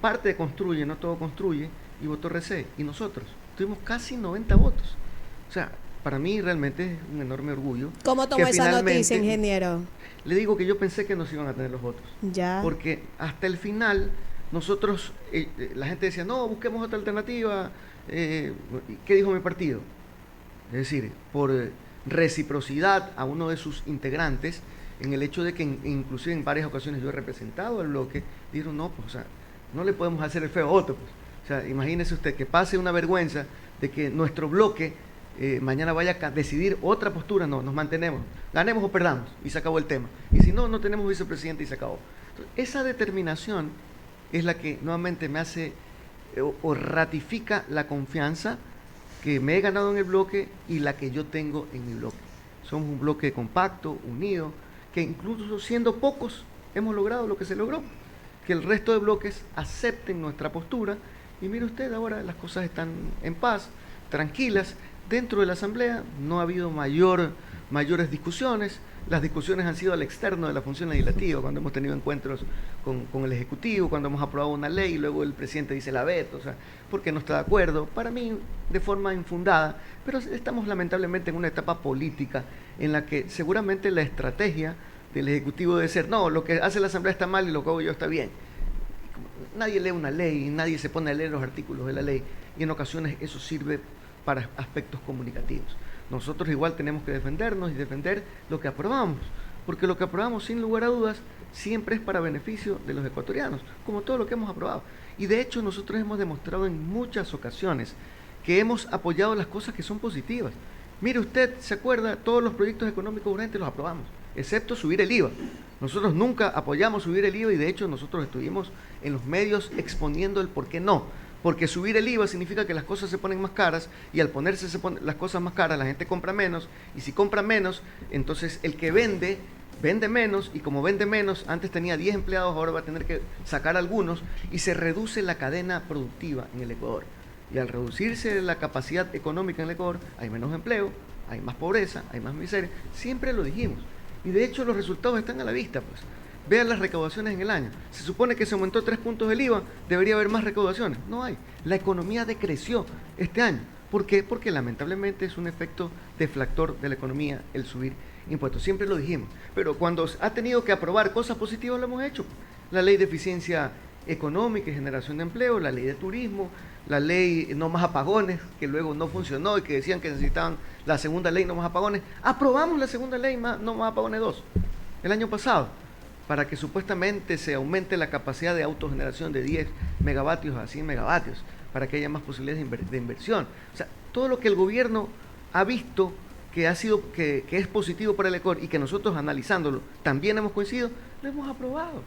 Parte de Construye, no todo Construye, y votó RC. Y nosotros tuvimos casi 90 votos. O sea, para mí realmente es un enorme orgullo. ¿Cómo tomó esa noticia, ingeniero? Le digo que yo pensé que nos iban a tener los votos. Ya. Porque hasta el final nosotros, la gente decía, no, busquemos otra alternativa. ¿Qué dijo mi partido? Es decir, por reciprocidad a uno de sus integrantes, en el hecho de que inclusive en varias ocasiones yo he representado al bloque, dijeron, no, pues, o sea, no le podemos hacer el feo a otro. Pues. O sea, imagínese usted que pase una vergüenza de que nuestro bloque mañana vaya a decidir otra postura. No, nos mantenemos, ganemos o perdamos, y se acabó el tema. Y si no, no tenemos vicepresidente y se acabó. Entonces, esa determinación es la que nuevamente me hace o ratifica la confianza que me he ganado en el bloque y la que yo tengo en mi bloque. Somos un bloque compacto, unido, que incluso siendo pocos hemos logrado lo que se logró, que el resto de bloques acepten nuestra postura. Y mire usted, ahora las cosas están en paz, tranquilas. Dentro de la Asamblea no ha habido mayor mayores discusiones. Las discusiones han sido al externo de la función legislativa, cuando hemos tenido encuentros con el Ejecutivo, cuando hemos aprobado una ley y luego el presidente dice la veto, o sea, porque no está de acuerdo, para mí de forma infundada, pero estamos lamentablemente en una etapa política en la que seguramente la estrategia del Ejecutivo debe ser, no, lo que hace la Asamblea está mal y lo que hago yo está bien. Nadie lee una ley, nadie se pone a leer los artículos de la ley, y en ocasiones eso sirve para aspectos comunicativos. Nosotros igual tenemos que defendernos y defender lo que aprobamos, porque lo que aprobamos sin lugar a dudas siempre es para beneficio de los ecuatorianos, como todo lo que hemos aprobado. Y de hecho nosotros hemos demostrado en muchas ocasiones que hemos apoyado las cosas que son positivas. Mire usted, ¿se acuerda? Todos los proyectos económicos urgentes los aprobamos, excepto subir el IVA. Nosotros nunca apoyamos subir el IVA y de hecho nosotros estuvimos en los medios exponiendo el por qué no. Porque subir el IVA significa que las cosas se ponen más caras y al ponerse las cosas más caras la gente compra menos y si compra menos, entonces el que vende menos y como vende menos, antes tenía 10 empleados, ahora va a tener que sacar algunos y se reduce la cadena productiva en el Ecuador. Y al reducirse la capacidad económica en el Ecuador, hay menos empleo, hay más pobreza, hay más miseria, siempre lo dijimos. Y de hecho los resultados están a la vista, pues. Vean las recaudaciones en el año. Se supone que se aumentó 3 puntos el IVA, debería haber más recaudaciones. No hay. La economía decreció este año. ¿Por qué? Porque lamentablemente es un efecto deflactor de la economía el subir impuestos. Siempre lo dijimos. Pero cuando ha tenido que aprobar cosas positivas lo hemos hecho. La ley de eficiencia económica y generación de empleo, la ley de turismo, la ley no más apagones, que luego no funcionó y que decían que necesitaban la segunda ley no más apagones. Aprobamos la segunda ley no más apagones 2 el año pasado, para que supuestamente se aumente la capacidad de autogeneración de 10 megavatios a 100 megavatios, para que haya más posibilidades de inversión. O sea, todo lo que el gobierno ha visto que es positivo para el Ecuador y que nosotros analizándolo también hemos coincidido, lo hemos aprobado.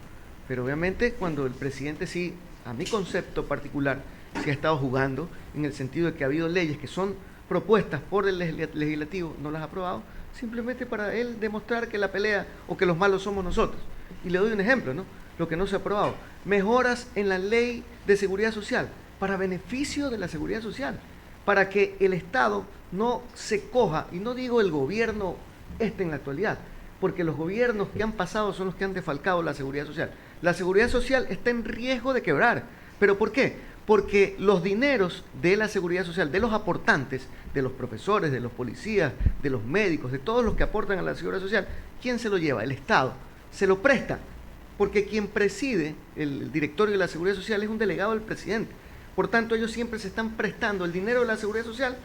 Pero obviamente cuando el presidente sí, a mi concepto particular, se ha estado jugando en el sentido de que ha habido leyes que son propuestas por el legislativo, no las ha aprobado, simplemente para él demostrar que la pelea o que los malos somos nosotros. Y le doy un ejemplo, ¿no? Lo que no se ha aprobado. Mejoras en la ley de seguridad social, para beneficio de la seguridad social, para que el Estado no se coja, y no digo el gobierno en la actualidad, porque los gobiernos que han pasado son los que han defalcado la seguridad social. La seguridad social está en riesgo de quebrar. ¿Pero por qué? Porque los dineros de la seguridad social, de los aportantes, de los profesores, de los policías, de los médicos, de todos los que aportan a la seguridad social, ¿quién se lo lleva? El Estado. Se lo presta, porque quien preside el directorio de la seguridad social es un delegado del presidente. Por tanto, ellos siempre se están prestando el dinero de la seguridad social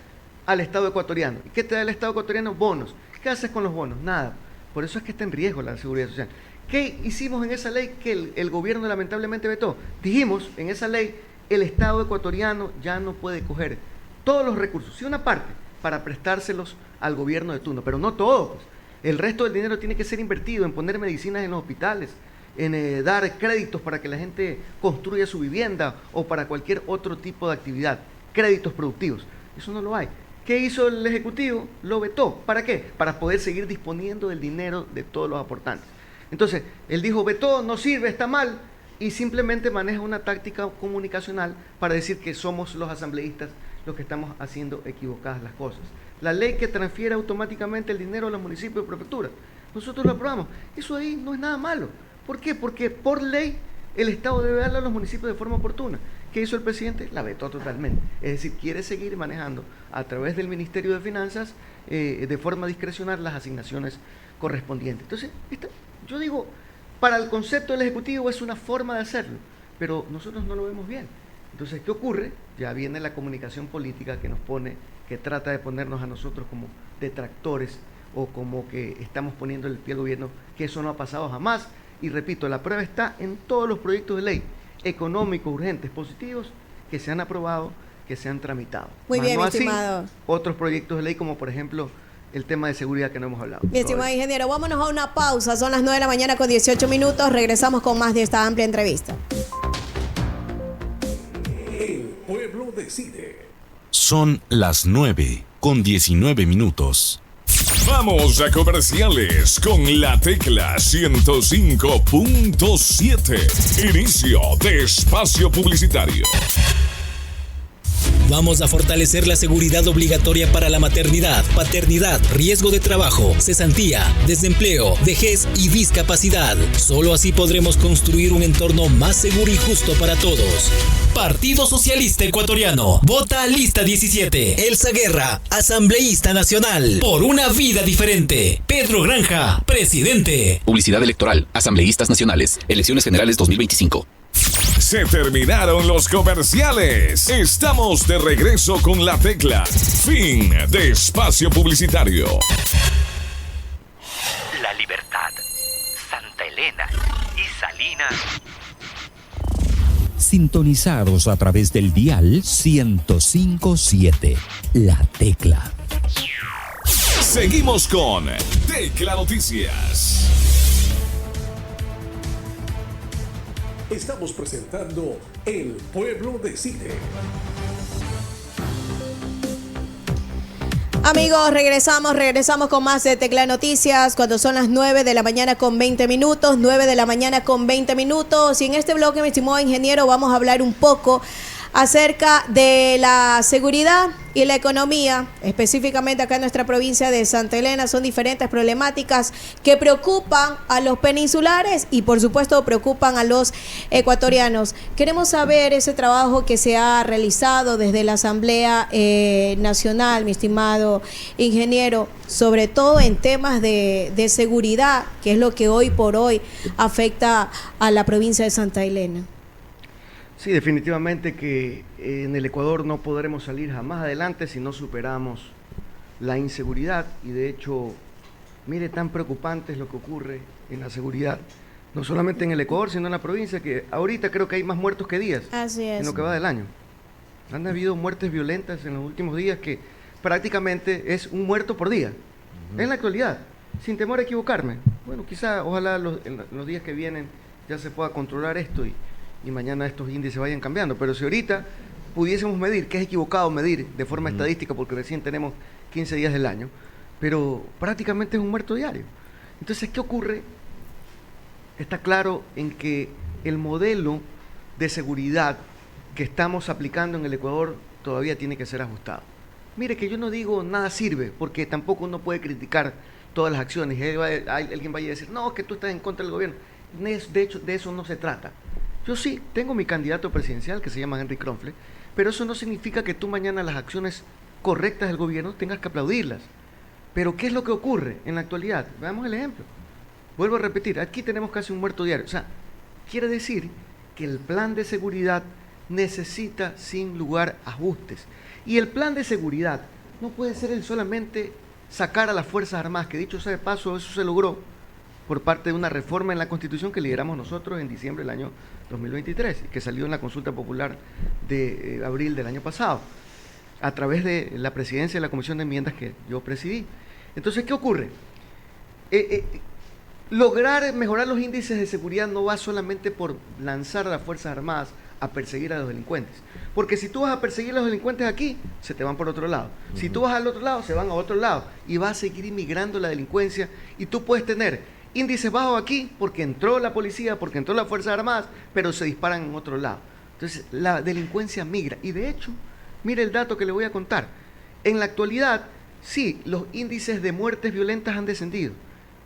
al Estado ecuatoriano. ¿Y qué te da el Estado ecuatoriano? Bonos. ¿Qué haces con los bonos? Nada. Por eso es que está en riesgo la seguridad social. ¿Qué hicimos en esa ley que el gobierno lamentablemente vetó? Dijimos en esa ley, el Estado ecuatoriano ya no puede coger todos los recursos, sí una parte, para prestárselos al gobierno de turno, pero no todo, pues. El resto del dinero tiene que ser invertido en poner medicinas en los hospitales, en dar créditos para que la gente construya su vivienda o para cualquier otro tipo de actividad, créditos productivos. Eso no lo hay. ¿Qué hizo el Ejecutivo? Lo vetó. ¿Para qué? Para poder seguir disponiendo del dinero de todos los aportantes. Entonces, él dijo, vetó, no sirve, está mal, y simplemente maneja una táctica comunicacional para decir que somos los asambleístas los que estamos haciendo equivocadas las cosas. La ley que transfiere automáticamente el dinero a los municipios y prefecturas, nosotros lo aprobamos. Eso ahí no es nada malo. ¿Por qué? Porque por ley el Estado debe darle a los municipios de forma oportuna. ¿Qué hizo el presidente? La vetó totalmente. Es decir, quiere seguir manejando a través del Ministerio de Finanzas de forma discrecional las asignaciones correspondientes. Entonces, yo digo, para el concepto del Ejecutivo es una forma de hacerlo, pero nosotros no lo vemos bien. Entonces, ¿qué ocurre? Ya viene la comunicación política que trata de ponernos a nosotros como detractores o como que estamos poniendo el pie al gobierno, que eso no ha pasado jamás. Y repito, la prueba está en todos los proyectos de ley económicos, urgentes, positivos, que se han aprobado, que se han tramitado. Muy bien, no mi estimado. Otros proyectos de ley, como por ejemplo el tema de seguridad que no hemos hablado. Mi estimado ingeniero, vámonos a una pausa. Son las 9 de la mañana con 18 minutos. Regresamos con más de esta amplia entrevista. El pueblo decide. Son las 9 con 19 minutos. Vamos a comerciales con la tecla 105.7. Inicio de espacio publicitario. Vamos a fortalecer la seguridad obligatoria para la maternidad, paternidad, riesgo de trabajo, cesantía, desempleo, vejez y discapacidad. Solo así podremos construir un entorno más seguro y justo para todos. Partido Socialista Ecuatoriano. Vota lista 17. Elsa Guerra, asambleísta nacional. Por una vida diferente. Pedro Granja, presidente. Publicidad electoral. Asambleístas nacionales. Elecciones generales 2025. Se terminaron los comerciales. Estamos de regreso con La Tecla. Fin de espacio publicitario. La Libertad, Santa Elena y Salinas. Sintonizados a través del dial 105.7. La Tecla. Seguimos con Tecla Noticias. Estamos presentando El Pueblo Decide. Amigos, regresamos con más de Tecla Noticias cuando son las 9 de la mañana con 20 minutos, 9 de la mañana con 20 minutos. Y en este bloque, mi estimado ingeniero, vamos a hablar un poco acerca de la seguridad y la economía, específicamente acá en nuestra provincia de Santa Elena. Son diferentes problemáticas que preocupan a los peninsulares y por supuesto preocupan a los ecuatorianos. Queremos saber ese trabajo que se ha realizado desde la Asamblea Nacional, mi estimado ingeniero, sobre todo en temas de seguridad, que es lo que hoy por hoy afecta a la provincia de Santa Elena. Sí, definitivamente que en el Ecuador no podremos salir jamás adelante si no superamos la inseguridad y de hecho, mire, tan preocupante es lo que ocurre en la seguridad, no solamente en el Ecuador, sino en la provincia, que ahorita creo que hay más muertos que días. Así es. En lo que va del año. Han habido muertes violentas en los últimos días que prácticamente es un muerto por día, en la actualidad, sin temor a equivocarme. Bueno, quizá, ojalá en los días que vienen ya se pueda controlar esto y mañana estos índices vayan cambiando, pero si ahorita pudiésemos medir, que es equivocado medir de forma estadística porque recién tenemos 15 días del año, pero prácticamente es un muerto diario. Entonces, ¿qué ocurre? Está claro en que el modelo de seguridad que estamos aplicando en el Ecuador todavía tiene que ser ajustado. Mire que yo no digo nada sirve, porque tampoco uno puede criticar todas las acciones. Alguien vaya a decir, no, que tú estás en contra del gobierno. De hecho, de eso no se trata. Yo sí, tengo mi candidato presidencial que se llama Henry Kronfle, pero eso no significa que tú mañana las acciones correctas del gobierno tengas que aplaudirlas. Pero ¿qué es lo que ocurre en la actualidad? Veamos el ejemplo. Vuelvo a repetir, aquí tenemos casi un muerto diario. O sea, quiere decir que el plan de seguridad necesita sin lugar ajustes. Y el plan de seguridad no puede ser el solamente sacar a las Fuerzas Armadas, que dicho sea de paso, eso se logró por parte de una reforma en la Constitución que lideramos nosotros en diciembre del año 2023, que salió en la consulta popular de abril del año pasado, a través de la presidencia de la Comisión de Enmiendas que yo presidí. Entonces, ¿qué ocurre? Lograr mejorar los índices de seguridad no va solamente por lanzar a las Fuerzas Armadas a perseguir a los delincuentes, porque si tú vas a perseguir a los delincuentes aquí, se te van por otro lado. Si tú vas al otro lado, se van a otro lado, y va a seguir inmigrando la delincuencia, y tú puedes tener índices bajos aquí porque entró la policía, porque entró las Fuerzas Armadas, pero se disparan en otro lado. Entonces, la delincuencia migra. Y de hecho, mire el dato que le voy a contar. En la actualidad, sí, los índices de muertes violentas han descendido.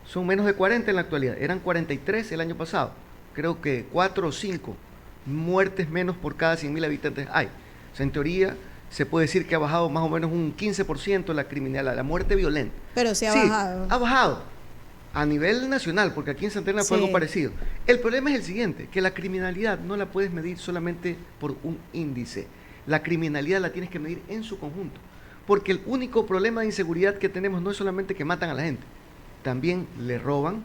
Son menos de 40 en la actualidad. Eran 43 el año pasado. Creo que 4 o 5 muertes menos por cada 100.000 habitantes hay. O sea, en teoría, se puede decir que ha bajado más o menos un 15% la criminalidad, la muerte violenta. Pero sí ha bajado. Ha bajado. A nivel nacional, porque aquí en Santa Elena fue algo parecido. El problema es el siguiente, que la criminalidad no la puedes medir solamente por un índice. La criminalidad la tienes que medir en su conjunto. Porque el único problema de inseguridad que tenemos no es solamente que matan a la gente. También le roban,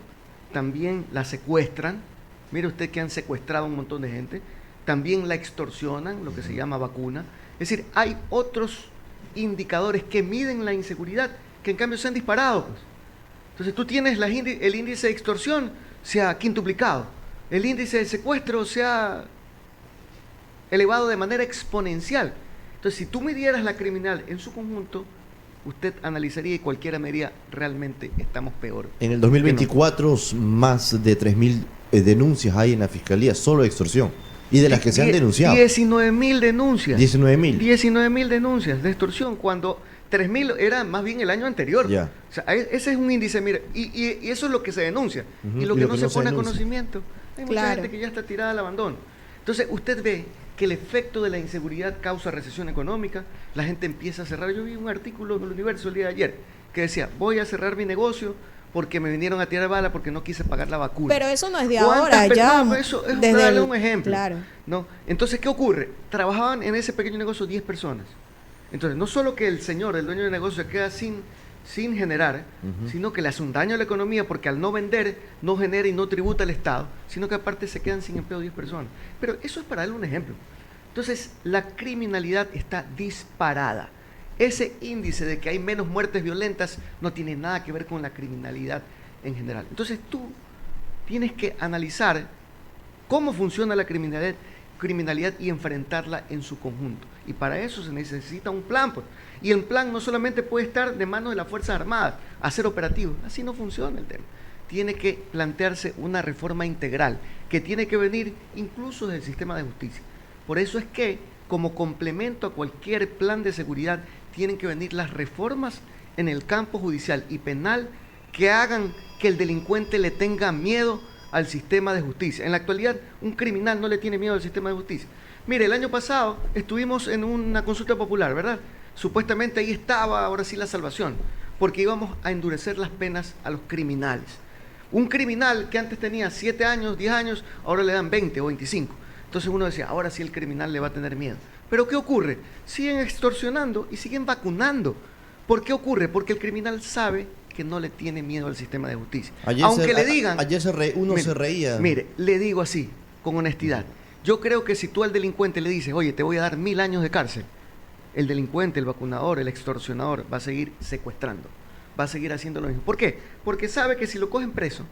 también la secuestran. Mire usted que han secuestrado a un montón de gente. También la extorsionan, lo que se llama vacuna. Es decir, hay otros indicadores que miden la inseguridad que en cambio se han disparado, pues. Entonces tú tienes el índice de extorsión se ha quintuplicado, el índice de secuestro se ha elevado de manera exponencial. Entonces, si tú midieras la criminal en su conjunto, usted analizaría y cualquiera me diría, realmente estamos peor. En el 2024 más de 3.000 denuncias hay en la Fiscalía, solo de extorsión. Y de las que se han denunciado. 19.000 denuncias. 19.000. 19.000 denuncias de extorsión, cuando 3.000 era más bien el año anterior. Ya. O sea, ese es un índice, mire, y eso es lo que se denuncia. Y lo que no se pone a conocimiento. Hay mucha gente que ya está tirada al abandono. Entonces, usted ve que el efecto de la inseguridad causa recesión económica, la gente empieza a cerrar. Yo vi un artículo en el Universo el día de ayer que decía, voy a cerrar mi negocio porque me vinieron a tirar bala porque no quise pagar la vacuna. Pero eso no es de ahora, ya. Eso es desde darle un ejemplo. Claro. ¿No? Entonces, ¿qué ocurre? Trabajaban en ese pequeño negocio 10 personas. Entonces, no solo que el señor, el dueño del negocio, se queda sin generar, sino que le hace un daño a la economía porque al no vender, no genera y no tributa al Estado, sino que aparte se quedan sin empleo 10 personas. Pero eso es para darle un ejemplo. Entonces, la criminalidad está disparada. Ese índice de que hay menos muertes violentas no tiene nada que ver con la criminalidad en general. Entonces, tú tienes que analizar cómo funciona la criminalidad y enfrentarla en su conjunto. Y para eso se necesita un plan. Pues. Y el plan no solamente puede estar de manos de las Fuerzas Armadas, hacer operativo. Así no funciona el tema. Tiene que plantearse una reforma integral que tiene que venir incluso del sistema de justicia. Por eso es que, como complemento a cualquier plan de seguridad, tienen que venir las reformas en el campo judicial y penal que hagan que el delincuente le tenga miedo al sistema de justicia. En la actualidad, un criminal no le tiene miedo al sistema de justicia. Mire, el año pasado estuvimos en una consulta popular, ¿verdad? Supuestamente ahí estaba, ahora sí, la salvación, porque íbamos a endurecer las penas a los criminales. Un criminal que antes tenía 7 años, 10 años, ahora le dan 20 o 25. Entonces uno decía, ahora sí el criminal le va a tener miedo. Pero ¿qué ocurre? Siguen extorsionando y siguen vacunando. ¿Por qué ocurre? Porque el criminal sabe que no le tiene miedo al sistema de justicia. Aunque le digan... Ayer se reía. Mire, le digo así, con honestidad. Yo creo que si tú al delincuente le dices, oye, te voy a dar 1000 años de cárcel, el delincuente, el vacunador, el extorsionador va a seguir secuestrando. Va a seguir haciendo lo mismo. ¿Por qué? Porque sabe que si lo cogen preso,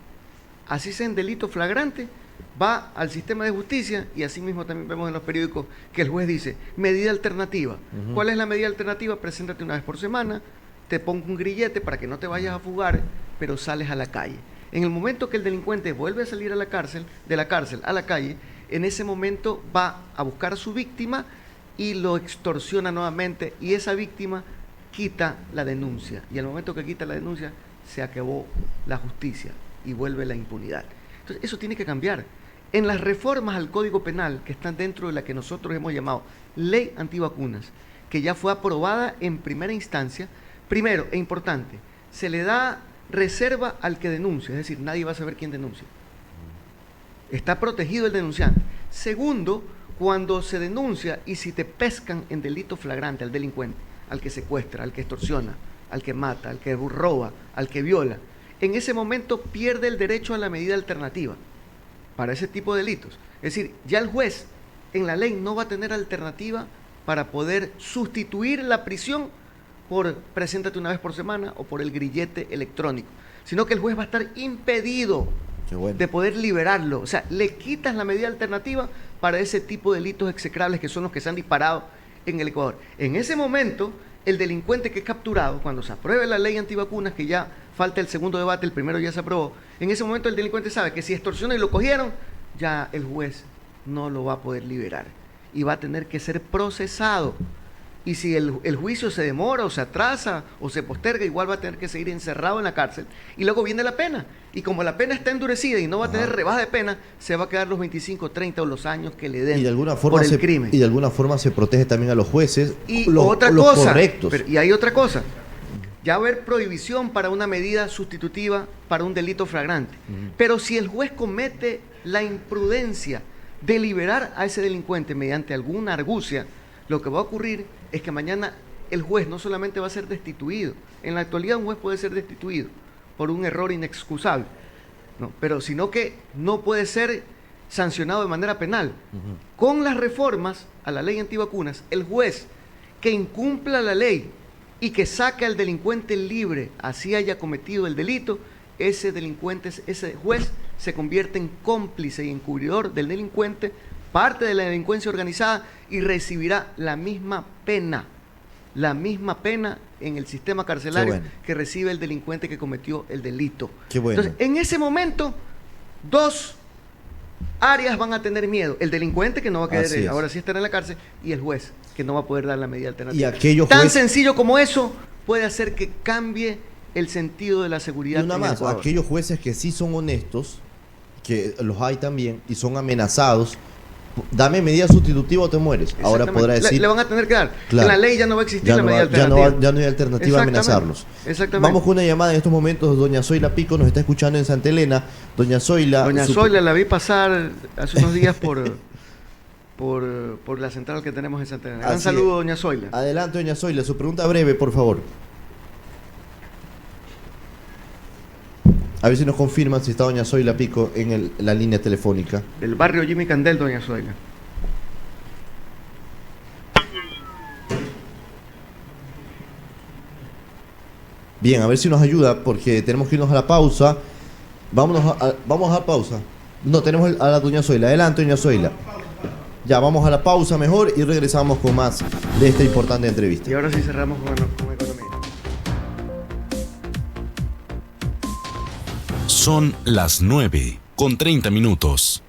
así sea en delito flagrante, va al sistema de justicia, y así mismo también vemos en los periódicos que el juez dice, medida alternativa. ¿Cuál es la medida alternativa? Preséntate una vez por semana, te pongo un grillete para que no te vayas a fugar, pero sales a la calle. En el momento que el delincuente vuelve a salir a la cárcel, de la cárcel a la calle, en ese momento va a buscar a su víctima y lo extorsiona nuevamente, y esa víctima quita la denuncia, y al momento que quita la denuncia se acabó la justicia y vuelve la impunidad. Entonces, eso tiene que cambiar. En las reformas al Código Penal, que están dentro de la que nosotros hemos llamado Ley Antivacunas, que ya fue aprobada en primera instancia, primero, e importante, se le da reserva al que denuncia, es decir, nadie va a saber quién denuncia. Está protegido el denunciante. Segundo, cuando se denuncia y si te pescan en delito flagrante al delincuente, al que secuestra, al que extorsiona, al que mata, al que roba, al que viola, en ese momento pierde el derecho a la medida alternativa para ese tipo de delitos. Es decir, ya el juez en la ley no va a tener alternativa para poder sustituir la prisión por preséntate una vez por semana o por el grillete electrónico, sino que el juez va a estar impedido de poder liberarlo. O sea, le quitas la medida alternativa para ese tipo de delitos execrables que son los que se han disparado en el Ecuador. En ese momento, el delincuente que es capturado, cuando se apruebe la ley antivacunas, que ya falta el segundo debate, el primero ya se aprobó, en ese momento el delincuente sabe que si extorsiona y lo cogieron, ya el juez no lo va a poder liberar y va a tener que ser procesado. Y si el juicio se demora o se atrasa o se posterga, igual va a tener que seguir encerrado en la cárcel. Y luego viene la pena. Y como la pena está endurecida y no va a tener rebaja de pena, se va a quedar los 25, 30 o los años que le den y de alguna forma por el crimen. Y de alguna forma se protege también a los jueces y los correctos. Y hay otra cosa. Ya va a haber prohibición para una medida sustitutiva para un delito flagrante. Pero si el juez comete la imprudencia de liberar a ese delincuente mediante alguna argucia, lo que va a ocurrir es que mañana el juez no solamente va a ser destituido, en la actualidad un juez puede ser destituido por un error inexcusable, ¿no? Pero sino que no puede ser sancionado de manera penal. Con las reformas a la ley antivacunas, el juez que incumpla la ley y que saque al delincuente libre, así haya cometido el delito, ese delincuente, ese juez se convierte en cómplice y encubridor del delincuente, parte de la delincuencia organizada, y recibirá la misma pena en el sistema carcelario que recibe el delincuente que cometió el delito. Entonces, en ese momento, dos áreas van a tener miedo. El delincuente, que no va a querer ahora sí estar en la cárcel, y el juez, que no va a poder dar la medida alternativa. Tan sencillo como eso puede hacer que cambie el sentido de la seguridad. Y una más, aquellos jueces que sí son honestos, que los hay también, y son amenazados, dame medida sustitutiva o te mueres. Ahora podrá decir... Le van a tener que dar. Claro, en la ley ya no va a existir la medida alternativa. Ya no hay alternativa a amenazarlos. Exactamente. Vamos con una llamada en estos momentos. Doña Zoila Pico nos está escuchando en Santa Elena. Doña Zoila... La vi pasar hace unos días por la central que tenemos en Santa Elena. Un saludo, doña Zoila. Adelante, doña Zoila. Su pregunta breve, por favor. A ver si nos confirman si está doña Zoila Pico en la línea telefónica. Del barrio Jimmy Candel, doña Zoila. Bien, a ver si nos ayuda, porque tenemos que irnos a la pausa. Vamos a la pausa. No, tenemos a la doña Zoila. Adelante, doña Zoila. Ya, vamos a la pausa mejor y regresamos con más de esta importante entrevista. Y ahora sí cerramos con economía. Son las 9:30.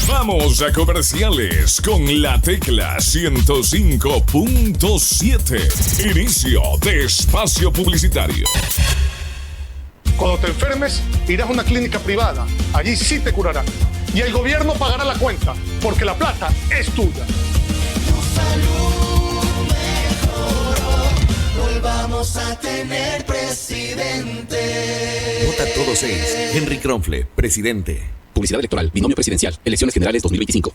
Vamos a comerciales con la tecla 105.7. Inicio de espacio publicitario. Cuando te enfermes, irás a una clínica privada. Allí sí te curarán. Y el gobierno pagará la cuenta, porque la plata es tuya. Tu salud mejoró. Volvamos a tener presidente. Vota todos 6. Henry Kronfle, presidente. Publicidad electoral, binomio presidencial, elecciones generales 2025.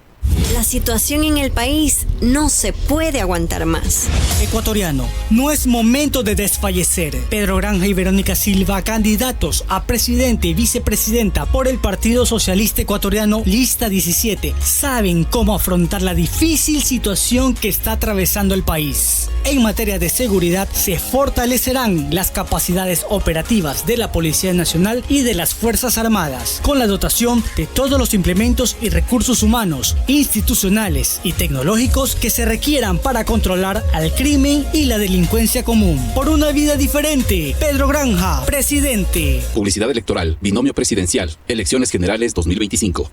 La situación en el país no se puede aguantar más. Ecuatoriano, no es momento de desfallecer. Pedro Granja y Verónica Silva, candidatos a presidente y vicepresidenta por el Partido Socialista Ecuatoriano, lista 17, saben cómo afrontar la difícil situación que está atravesando el país. En materia de seguridad, se fortalecerán las capacidades operativas de la Policía Nacional y de las Fuerzas Armadas, con la dotación de todos los implementos y recursos humanos, institucionales y tecnológicos que se requieran para controlar al crimen y la delincuencia común. Por una vida diferente, Pedro Granja, presidente. Publicidad electoral, binomio presidencial, elecciones generales 2025.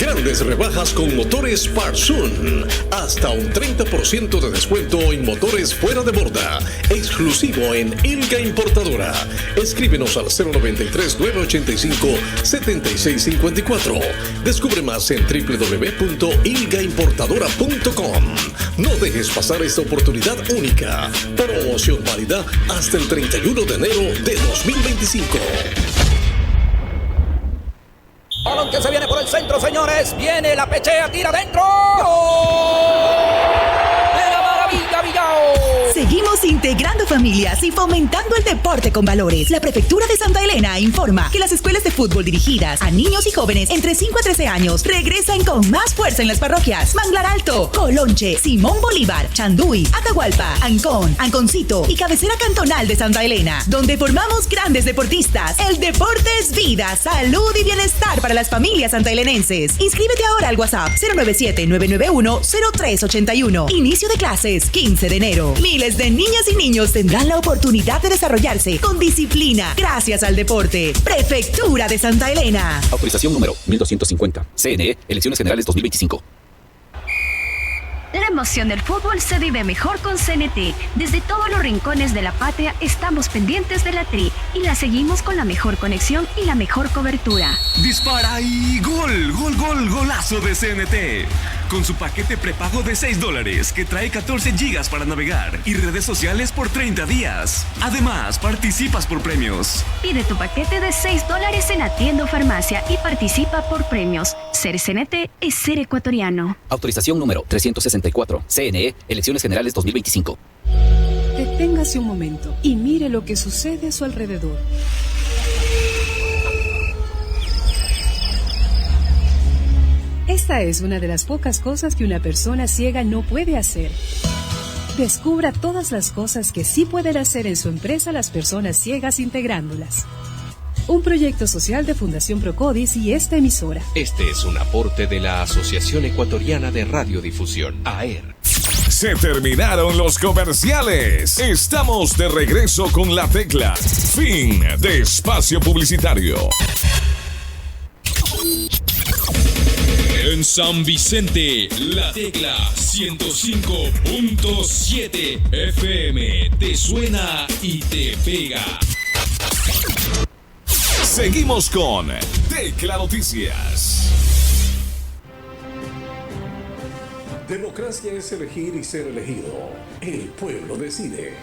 Grandes rebajas con motores Parsun. Hasta un 30% de descuento en motores fuera de borda. Exclusivo en Ilga Importadora. Escríbenos al 093-985-7654. Descubre más en www.ilgaimportadora.com. No dejes pasar esta oportunidad única. Promoción válida hasta el 31 de enero de 2025. Balón que se viene por el centro, señores. Viene la pechea, tira adentro. ¡De la maravilla, Villao! Seguimos integrando familias y fomentando el deporte con valores. La Prefectura de Santa Elena informa que las escuelas de fútbol dirigidas a niños y jóvenes entre 5 a 13 años regresan con más fuerza en las parroquias Manglar Alto, Colonche, Simón Bolívar, Chanduy, Atahualpa, Ancón, Anconcito y cabecera cantonal de Santa Elena, donde formamos grandes deportistas. El deporte es vida, salud y bienestar para las familias santaelenenses. Inscríbete ahora al WhatsApp 097-991-0381. Inicio de clases 15 de enero. Miles de niñas y niños tendrán la oportunidad de desarrollarse con disciplina gracias al deporte. Prefectura de Santa Elena. Autorización número 1250. CNE, elecciones generales 2025. La emoción del fútbol se vive mejor con CNT. Desde todos los rincones de la patria estamos pendientes de la Tri y la seguimos con la mejor conexión y la mejor cobertura. Dispara y gol, golazo de CNT. Con su paquete prepago de $6 que trae 14 gigas para navegar y redes sociales por 30 días. Además, participas por premios. Pide tu paquete de $6 en Atiendo Farmacia y participa por premios. Ser CNT es ser ecuatoriano. Autorización número 364. CNE, elecciones generales 2025. Deténgase un momento y mire lo que sucede a su alrededor. Esta es una de las pocas cosas que una persona ciega no puede hacer. Descubra todas las cosas que sí pueden hacer en su empresa las personas ciegas integrándolas. Un proyecto social de Fundación Procodis y esta emisora. Este es un aporte de la Asociación Ecuatoriana de Radiodifusión, AER. Se terminaron los comerciales. Estamos de regreso con la tecla. Fin de espacio publicitario. En San Vicente, La Tecla 105.7 FM te suena y te pega. Seguimos con Tecla Noticias. Democracia es elegir y ser elegido. El pueblo decide.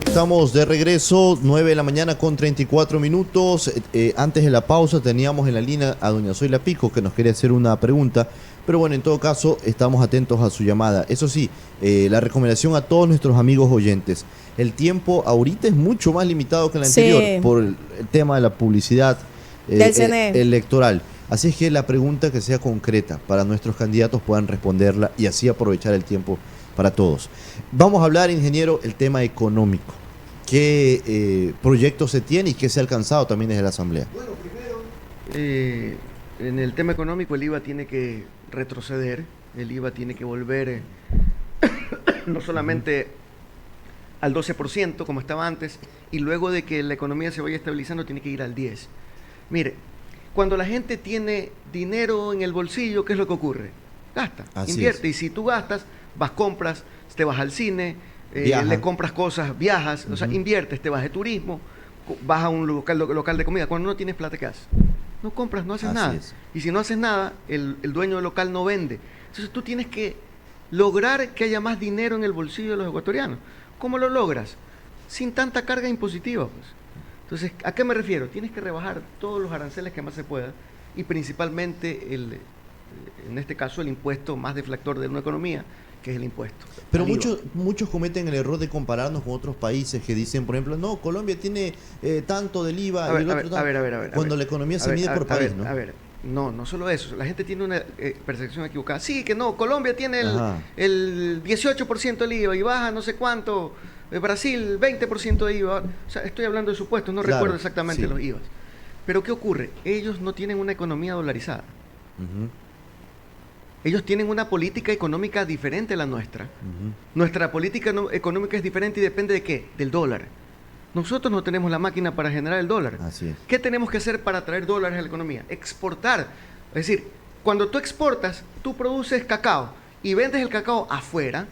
Estamos de regreso, 9 de la mañana con 34 minutos. Antes de la pausa teníamos en la línea a doña Zoila Pico, que nos quería hacer una pregunta. Pero bueno, en todo caso, estamos atentos a su llamada. Eso sí, la recomendación a todos nuestros amigos oyentes. El tiempo ahorita es mucho más limitado que el anterior por el tema de la publicidad del CNE electoral. Así es que la pregunta que sea concreta para nuestros candidatos puedan responderla y así aprovechar el tiempo para todos. Vamos a hablar, ingeniero, el tema económico. ¿Qué proyectos se tiene y qué se ha alcanzado también desde la Asamblea? Bueno, primero, en el tema económico el IVA tiene que retroceder, el IVA tiene que volver no solamente al 12% como estaba antes, y luego de que la economía se vaya estabilizando tiene que ir al 10%. Mire, cuando la gente tiene dinero en el bolsillo, ¿qué es lo que ocurre? Gasta, invierte, y si tú gastas, vas, compras, te vas al cine, le compras cosas, viajas, o sea, inviertes, te vas de turismo, vas a un local de comida. Cuando no tienes plata, ¿qué haces? No compras, no haces nada. Y si no haces nada, el dueño del local no vende. Entonces tú tienes que lograr que haya más dinero en el bolsillo de los ecuatorianos. ¿Cómo lo logras? Sin tanta carga impositiva, pues. Entonces, ¿a qué me refiero? Tienes que rebajar todos los aranceles que más se pueda y principalmente, en este caso, el impuesto más deflactor de una economía, que es el impuesto. Pero muchos cometen el error de compararnos con otros países que dicen, por ejemplo, no, Colombia tiene tanto del IVA y el otro tanto. Cuando la economía se mide por país, ¿no? No solo eso. La gente tiene una percepción equivocada. Sí, que no, Colombia tiene el 18% del IVA y baja no sé cuánto. Brasil, 20% de IVA. O sea, estoy hablando de supuestos, no recuerdo exactamente los IVAs. Pero ¿qué ocurre? Ellos no tienen una economía dolarizada. Ellos tienen una política económica diferente a la nuestra. Nuestra política económica es diferente y depende de ¿qué? Del dólar. Nosotros no tenemos la máquina para generar el dólar. Así es. ¿Qué tenemos que hacer para traer dólares a la economía? Exportar. Es decir, cuando tú exportas, tú produces cacao y vendes el cacao afuera,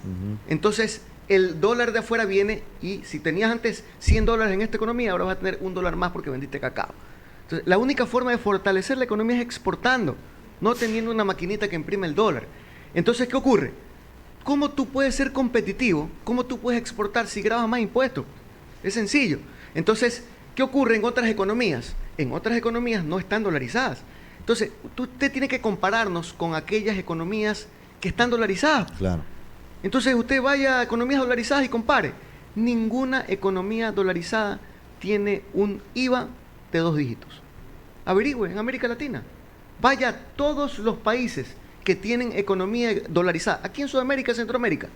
entonces el dólar de afuera viene y si tenías antes $100 en esta economía, ahora vas a tener $1 más porque vendiste cacao. Entonces, la única forma de fortalecer la economía es exportando, no teniendo una maquinita que imprime el dólar. Entonces, ¿qué ocurre? ¿Cómo tú puedes ser competitivo? ¿Cómo tú puedes exportar si grabas más impuestos? Es sencillo. Entonces, ¿qué ocurre en otras economías? En otras economías no están dolarizadas. Entonces, usted tiene que compararnos con aquellas economías que están dolarizadas. Claro. Entonces, usted vaya a economías dolarizadas y compare. Ninguna economía dolarizada tiene un IVA de 2 dígitos. Averigüe en América Latina. Vaya a todos los países que tienen economía dolarizada. Aquí en Sudamérica, Centroamérica,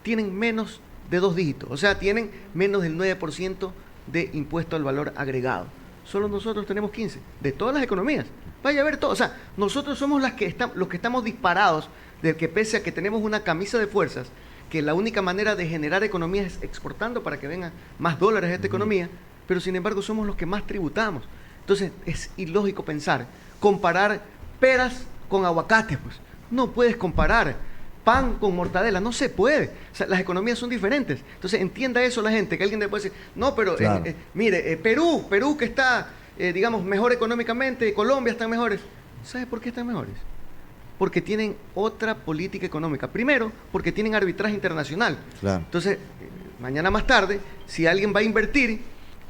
tienen menos de 2 dígitos. O sea, tienen menos del 9% de impuesto al valor agregado. Solo nosotros tenemos 15%. De todas las economías. Vaya a ver todo. O sea, nosotros somos los que estamos disparados de que pese a que tenemos una camisa de fuerzas, que la única manera de generar economía es exportando para que vengan más dólares a esta economía, pero sin embargo somos los que más tributamos. Entonces es ilógico comparar peras con aguacates, pues. No puedes comparar pan con mortadela, no se puede. O sea, las economías son diferentes. Entonces entienda eso la gente, que alguien le puede decir, no, pero claro. Mire, Perú que está, digamos, mejor económicamente, Colombia están mejores. ¿Sabe por qué están mejores? Porque tienen otra política económica. Primero, porque tienen arbitraje internacional. Claro. Entonces, mañana más tarde, si alguien va a invertir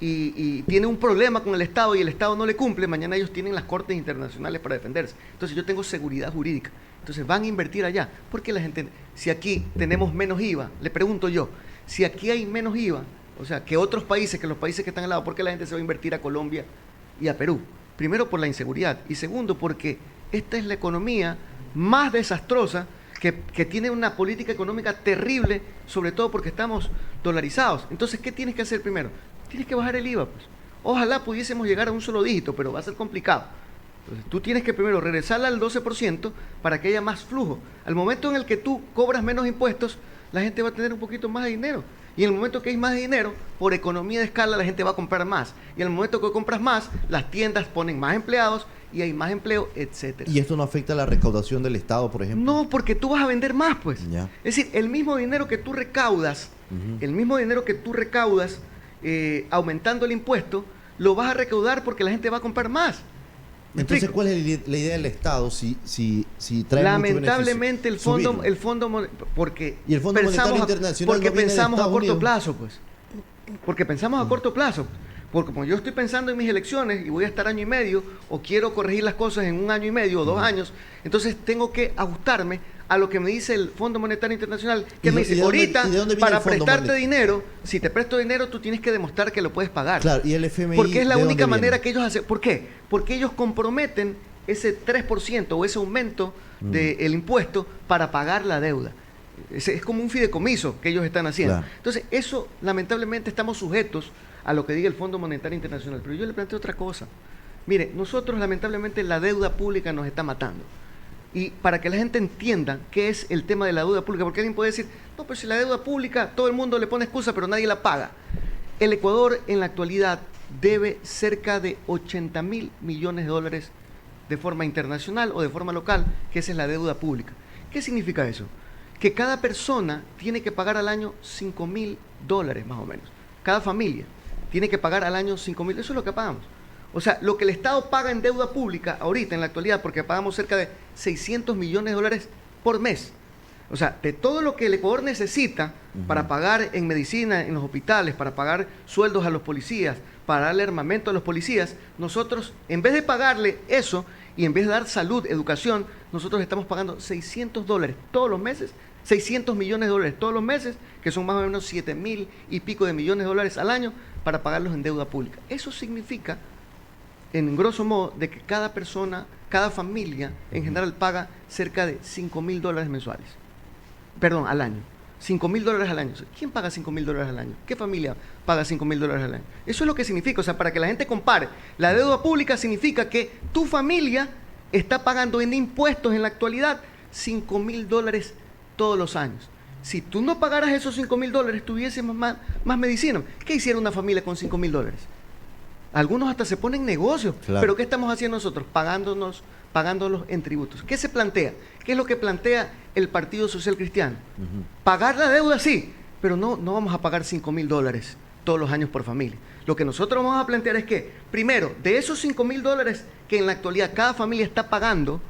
y tiene un problema con el Estado y el Estado no le cumple, mañana ellos tienen las cortes internacionales para defenderse. Entonces yo tengo seguridad jurídica. Entonces van a invertir allá. ¿Por qué la gente, si aquí tenemos menos IVA, le pregunto yo, si aquí hay menos IVA, o sea, que otros países, que los países que están al lado, ¿por qué la gente se va a invertir a Colombia y a Perú? Primero, por la inseguridad. Y segundo, porque esta es la economía más desastrosa que tiene una política económica terrible, sobre todo porque estamos dolarizados. Entonces, ¿qué tienes que hacer primero? Tienes que bajar el IVA, pues. Ojalá pudiésemos llegar a un solo dígito, pero va a ser complicado. Entonces, tú tienes que primero regresarla al 12% para que haya más flujo. Al momento en el que tú cobras menos impuestos, la gente va a tener un poquito más de dinero. Y en el momento que hay más dinero, por economía de escala, la gente va a comprar más. Y en el momento que compras más, las tiendas ponen más empleados y hay más empleo, etcétera. ¿Y esto no afecta a la recaudación del Estado, por ejemplo? No, porque tú vas a vender más, pues. Ya. Es decir, el mismo dinero que tú recaudas, aumentando el impuesto, lo vas a recaudar porque la gente va a comprar más. Entonces, ¿cuál es la idea del Estado si trae lamentablemente mucho beneficio? el fondo porque y el Fondo Monetario Internacional porque no viene de pensamos a Estados corto Unidos. plazo, pues. Porque pensamos a corto plazo. Porque como yo estoy pensando en mis elecciones y voy a estar año y medio, o quiero corregir las cosas en un año y medio o 2 años, entonces tengo que ajustarme a lo que me dice el Fondo Monetario Internacional, que me dice, ahorita, para prestarte dinero, si te presto dinero, tú tienes que demostrar que lo puedes pagar. Claro, y el FMI, porque es la única manera que ellos hacen. ¿Por qué? Porque ellos comprometen ese 3% o ese aumento del impuesto para pagar la deuda. Es como un fideicomiso que ellos están haciendo. Claro. Entonces, eso, lamentablemente, estamos sujetos a lo que diga el Fondo Monetario Internacional. Pero yo le planteo otra cosa. Mire, nosotros, lamentablemente, la deuda pública nos está matando. Y para que la gente entienda qué es el tema de la deuda pública, porque alguien puede decir, no, pero si la deuda pública, todo el mundo le pone excusa, pero nadie la paga. El Ecuador, en la actualidad, debe cerca de 80 mil millones de dólares de forma internacional o de forma local, que esa es la deuda pública. ¿Qué significa eso? Que cada persona tiene que pagar al año $5.000 más o menos. Cada familia tiene que pagar al año 5.000. Eso es lo que pagamos. O sea, lo que el Estado paga en deuda pública ahorita, en la actualidad, porque pagamos cerca de 600 millones de dólares por mes. O sea, de todo lo que el Ecuador necesita para pagar en medicina, en los hospitales, para pagar sueldos a los policías, para darle armamento a los policías, nosotros, en vez de pagarle eso, y en vez de dar salud, educación, nosotros estamos pagando $600 todos los meses, 600 millones de dólares todos los meses, que son más o menos 7.000 y pico de millones de dólares al año para pagarlos en deuda pública. Eso significa, en grosso modo, de que cada persona, cada familia, en general paga cerca de $5.000 mensuales. Perdón, al año. $5.000 al año. ¿Quién paga $5.000 al año? ¿Qué familia paga $5.000 al año? Eso es lo que significa. O sea, para que la gente compare, la deuda pública significa que tu familia está pagando en impuestos en la actualidad $5.000 todos los años. Si tú no pagaras esos $5.000, tuviésemos más medicina. ¿Qué hiciera una familia con $5.000? Algunos hasta se ponen negocios. Claro. Pero ¿qué estamos haciendo nosotros? Pagándolos en tributos. ¿Qué se plantea? ¿Qué es lo que plantea el Partido Social Cristiano? Pagar la deuda sí, pero no vamos a pagar $5.000 todos los años por familia. Lo que nosotros vamos a plantear es que, primero, de esos $5.000 que en la actualidad cada familia está pagando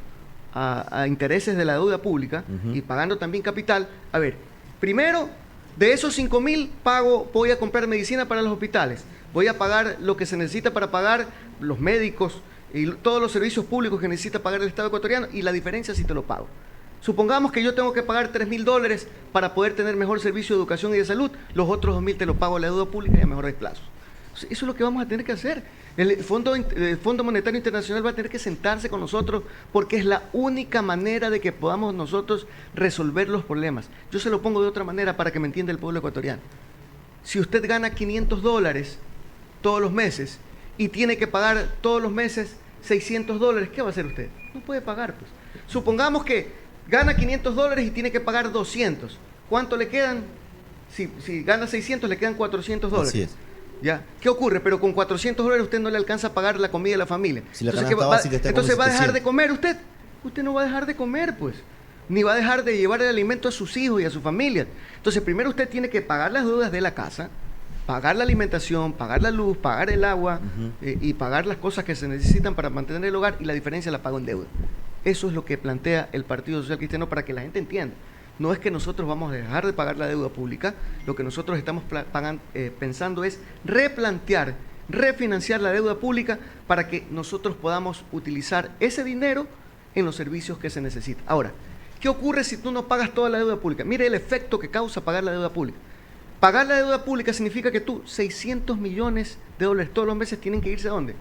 a intereses de la deuda pública y pagando también capital, a ver, primero, de esos $5.000 voy a comprar medicina para los hospitales, voy a pagar lo que se necesita para pagar los médicos y todos los servicios públicos que necesita pagar el Estado ecuatoriano, y la diferencia sí te lo pago. Supongamos que yo tengo que pagar $3.000 para poder tener mejor servicio de educación y de salud, los otros $2.000 te los pago a la deuda pública y a mejores plazos. Eso es lo que vamos a tener que hacer. El Fondo Monetario Internacional va a tener que sentarse con nosotros porque es la única manera de que podamos nosotros resolver los problemas. Yo se lo pongo de otra manera para que me entienda el pueblo ecuatoriano. Si usted gana $500 todos los meses y tiene que pagar todos los meses $600, ¿qué va a hacer usted? No puede pagar, pues. Supongamos que gana $500 y tiene que pagar 200. ¿Cuánto le quedan? Si gana 600, le quedan $400. Así es. ¿Ya? ¿Qué ocurre? Pero con $400 usted no le alcanza a pagar la comida de la familia. Si la entonces va a dejar de comer usted. Usted no va a dejar de comer, pues. Ni va a dejar de llevar el alimento a sus hijos y a su familia. Entonces, primero usted tiene que pagar las deudas de la casa, pagar la alimentación, pagar la luz, pagar el agua y pagar las cosas que se necesitan para mantener el hogar, y la diferencia la pago en deuda. Eso es lo que plantea el Partido Social Cristiano para que la gente entienda. No es que nosotros vamos a dejar de pagar la deuda pública, lo que nosotros estamos pensando es replantear, refinanciar la deuda pública para que nosotros podamos utilizar ese dinero en los servicios que se necesitan. Ahora, ¿qué ocurre si tú no pagas toda la deuda pública? Mire el efecto que causa pagar la deuda pública. Pagar la deuda pública significa que tú, $600 millones todos los meses tienen que irse ¿a dónde?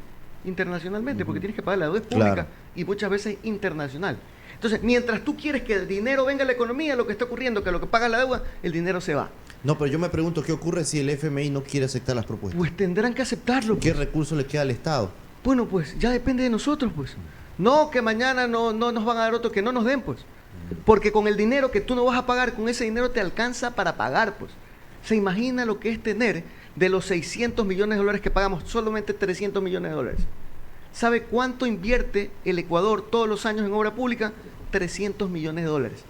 Internacionalmente, porque tienes que pagar la deuda pública, claro, y muchas veces internacional. Entonces, mientras tú quieres que el dinero venga a la economía, lo que está ocurriendo es que a lo que paga la deuda, el dinero se va. No, pero yo me pregunto, ¿qué ocurre si el FMI no quiere aceptar las propuestas? Pues tendrán que aceptarlo. ¿Qué recurso le queda al Estado? Bueno, pues ya depende de nosotros, pues. No, que mañana no nos van a dar otro, que no nos den, pues. Porque con el dinero que tú no vas a pagar, con ese dinero te alcanza para pagar, pues. ¿Se imagina lo que es tener de los 600 millones de dólares que pagamos, solamente 300 millones de dólares? ¿Sabe cuánto invierte el Ecuador todos los años en obra pública? 300 millones de dólares.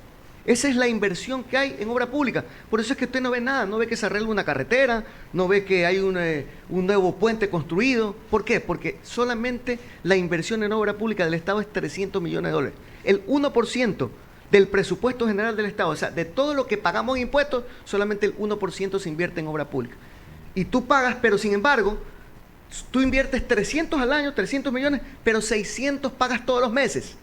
Esa es la inversión que hay en obra pública. Por eso es que usted no ve nada, no ve que se arregla una carretera, no ve que hay un nuevo puente construido. ¿Por qué? Porque solamente la inversión en obra pública del Estado es 300 millones de dólares. El 1% del presupuesto general del Estado, o sea, de todo lo que pagamos en impuestos, solamente el 1% se invierte en obra pública. Y tú pagas, pero sin embargo, tú inviertes 300 al año, 300 millones, pero 600 pagas todos los meses.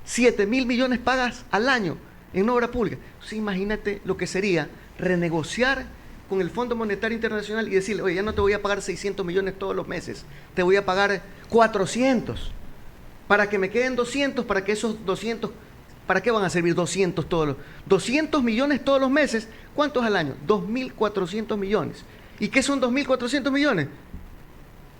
7.000 millones pagas al año en obra pública. Entonces, imagínate lo que sería renegociar con el Fondo Monetario Internacional y decirle, oye, ya no te voy a pagar 600 millones todos los meses, te voy a pagar 400, para que me queden 200, para que esos 200, ¿para qué van a servir 200 todos los? 200 millones todos los meses, ¿cuántos al año? 2.400 millones. ¿Y qué son 2.400 millones?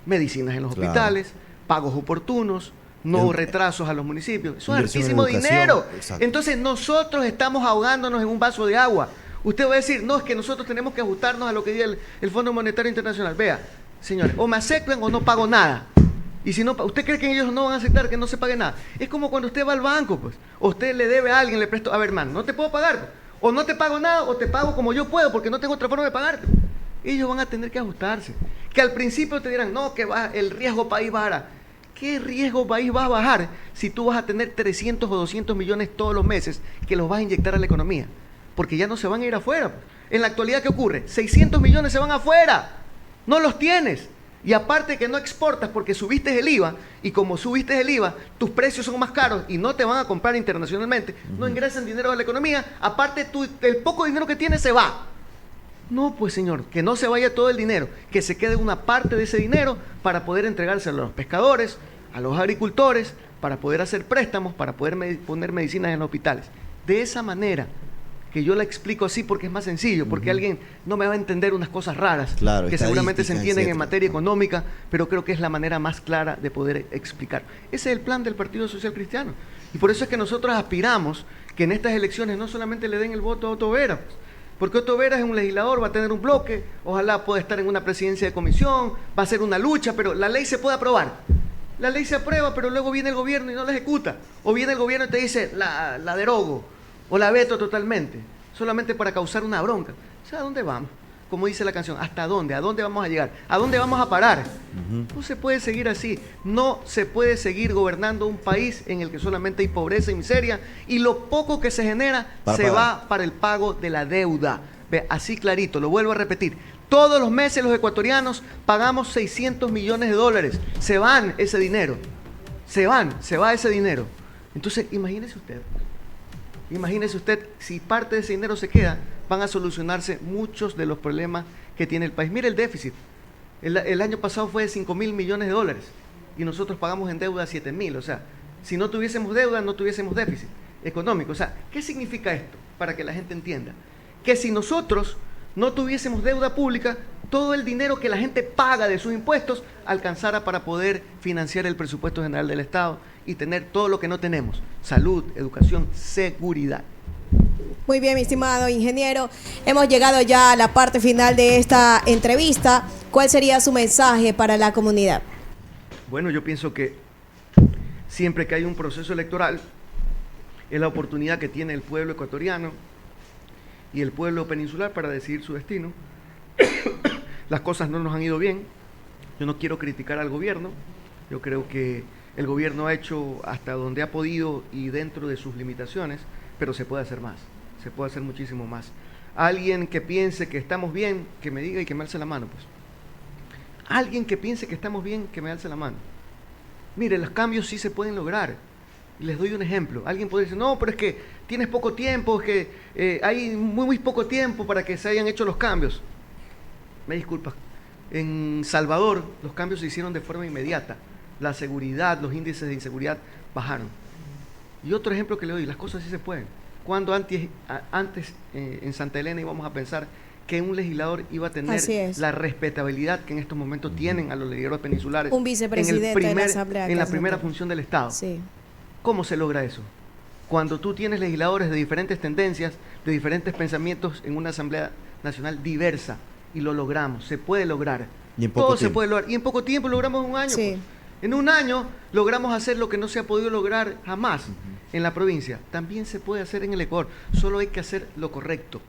Medicinas en los hospitales, pagos oportunos, no retrasos a los municipios. Eso es hartísimo dinero. Exacto. Entonces nosotros estamos ahogándonos en un vaso de agua. Usted va a decir, no, es que nosotros tenemos que ajustarnos a lo que diga el Fondo Monetario Internacional. Vea, señores, o me aceptan o no pago nada. Y si no, ¿usted cree que ellos no van a aceptar que no se pague nada? Es como cuando usted va al banco, pues. O usted le debe a alguien, le presto, a ver, hermano, no te puedo pagar. Pues. O no te pago nada, o te pago como yo puedo, porque no tengo otra forma de pagarte. Ellos van a tener que ajustarse. Que al principio te dirán, no, que va, el riesgo país bajará. ¿Qué riesgo país va a bajar si tú vas a tener 300 o 200 millones todos los meses que los vas a inyectar a la economía? Porque ya no se van a ir afuera. En la actualidad, ¿qué ocurre? 600 millones se van afuera. No los tienes. Y aparte que no exportas porque subiste el IVA, y como subiste el IVA, tus precios son más caros y no te van a comprar internacionalmente, no ingresan dinero a la economía, aparte el poco dinero que tienes se va. No, pues señor, que no se vaya todo el dinero, que se quede una parte de ese dinero para poder entregárselo a los pescadores, a los agricultores, para poder hacer préstamos, para poder poner medicinas en los hospitales. De esa manera, que yo la explico así porque es más sencillo, porque alguien no me va a entender unas cosas raras, claro, que seguramente se entienden en materia económica, pero creo que es la manera más clara de poder explicar. Ese es el plan del Partido Social Cristiano. Y por eso es que nosotros aspiramos que en estas elecciones no solamente le den el voto a Otto Vera, pues, porque Otto Vera es un legislador, va a tener un bloque, ojalá pueda estar en una presidencia de comisión, va a ser una lucha, pero la ley se puede aprobar. La ley se aprueba, pero luego viene el gobierno y no la ejecuta. O viene el gobierno y te dice, la derogo, o la veto totalmente, solamente para causar una bronca. O sea, ¿a dónde vamos? Como dice la canción, ¿hasta dónde? ¿A dónde vamos a llegar? ¿A dónde vamos a parar? No se puede seguir así. No se puede seguir gobernando un país en el que solamente hay pobreza y miseria y lo poco que se genera va para el pago de la deuda. Ve, así clarito, lo vuelvo a repetir. Todos los meses los ecuatorianos pagamos 600 millones de dólares. Se van ese dinero. Se va ese dinero. Entonces, imagínese usted, si parte de ese dinero se queda, van a solucionarse muchos de los problemas que tiene el país. Mire el déficit. El año pasado fue de 5.000 millones de dólares y nosotros pagamos en deuda 7.000. O sea, si no tuviésemos deuda, no tuviésemos déficit económico. O sea, ¿qué significa esto? Para que la gente entienda. Que si nosotros no tuviésemos deuda pública, todo el dinero que la gente paga de sus impuestos alcanzara para poder financiar el presupuesto general del Estado y tener todo lo que no tenemos: salud, educación, seguridad. Muy bien, mi estimado ingeniero. Hemos llegado ya a la parte final de esta entrevista. ¿Cuál sería su mensaje para la comunidad? Bueno, yo pienso que siempre que hay un proceso electoral, es la oportunidad que tiene el pueblo ecuatoriano y el pueblo peninsular para decidir su destino. Las cosas no nos han ido bien. Yo no quiero criticar al gobierno. Yo creo que el gobierno ha hecho hasta donde ha podido y dentro de sus limitaciones, pero se puede hacer más, se puede hacer muchísimo más. Alguien que piense que estamos bien, que me diga y que me alce la mano, pues. Alguien que piense que estamos bien, que me alce la mano. Mire, los cambios sí se pueden lograr. Y les doy un ejemplo. Alguien puede decir, no, pero es que tienes poco tiempo, es que hay muy poco tiempo para que se hayan hecho los cambios. Me disculpa. En Salvador los cambios se hicieron de forma inmediata. La seguridad, los índices de inseguridad bajaron. Y otro ejemplo que le doy, las cosas sí se pueden. Cuando antes en Santa Elena íbamos a pensar que un legislador iba a tener la respetabilidad que en estos momentos tienen a los legisladores peninsulares. Un vicepresidente de la Asamblea. En la primera función del Estado. Sí. ¿Cómo se logra eso? Cuando tú tienes legisladores de diferentes tendencias, de diferentes pensamientos en una Asamblea Nacional diversa, y lo logramos, se puede lograr. Todo se puede lograr. Y en poco tiempo logramos un año. Sí. Pues. En un año logramos hacer lo que no se ha podido lograr jamás en la provincia. También se puede hacer en el Ecuador. Solo hay que hacer lo correcto.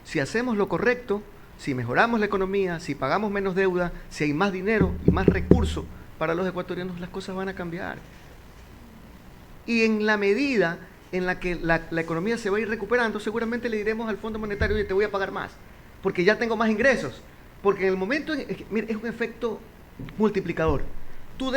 Si hacemos lo correcto, si mejoramos la economía, si pagamos menos deuda, si hay más dinero y más recursos para los ecuatorianos, las cosas van a cambiar. Y en la medida en la que la economía se va a ir recuperando, seguramente le diremos al Fondo Monetario, oye, te voy a pagar más, porque ya tengo más ingresos. Porque en el momento, mira, es un efecto multiplicador. Tú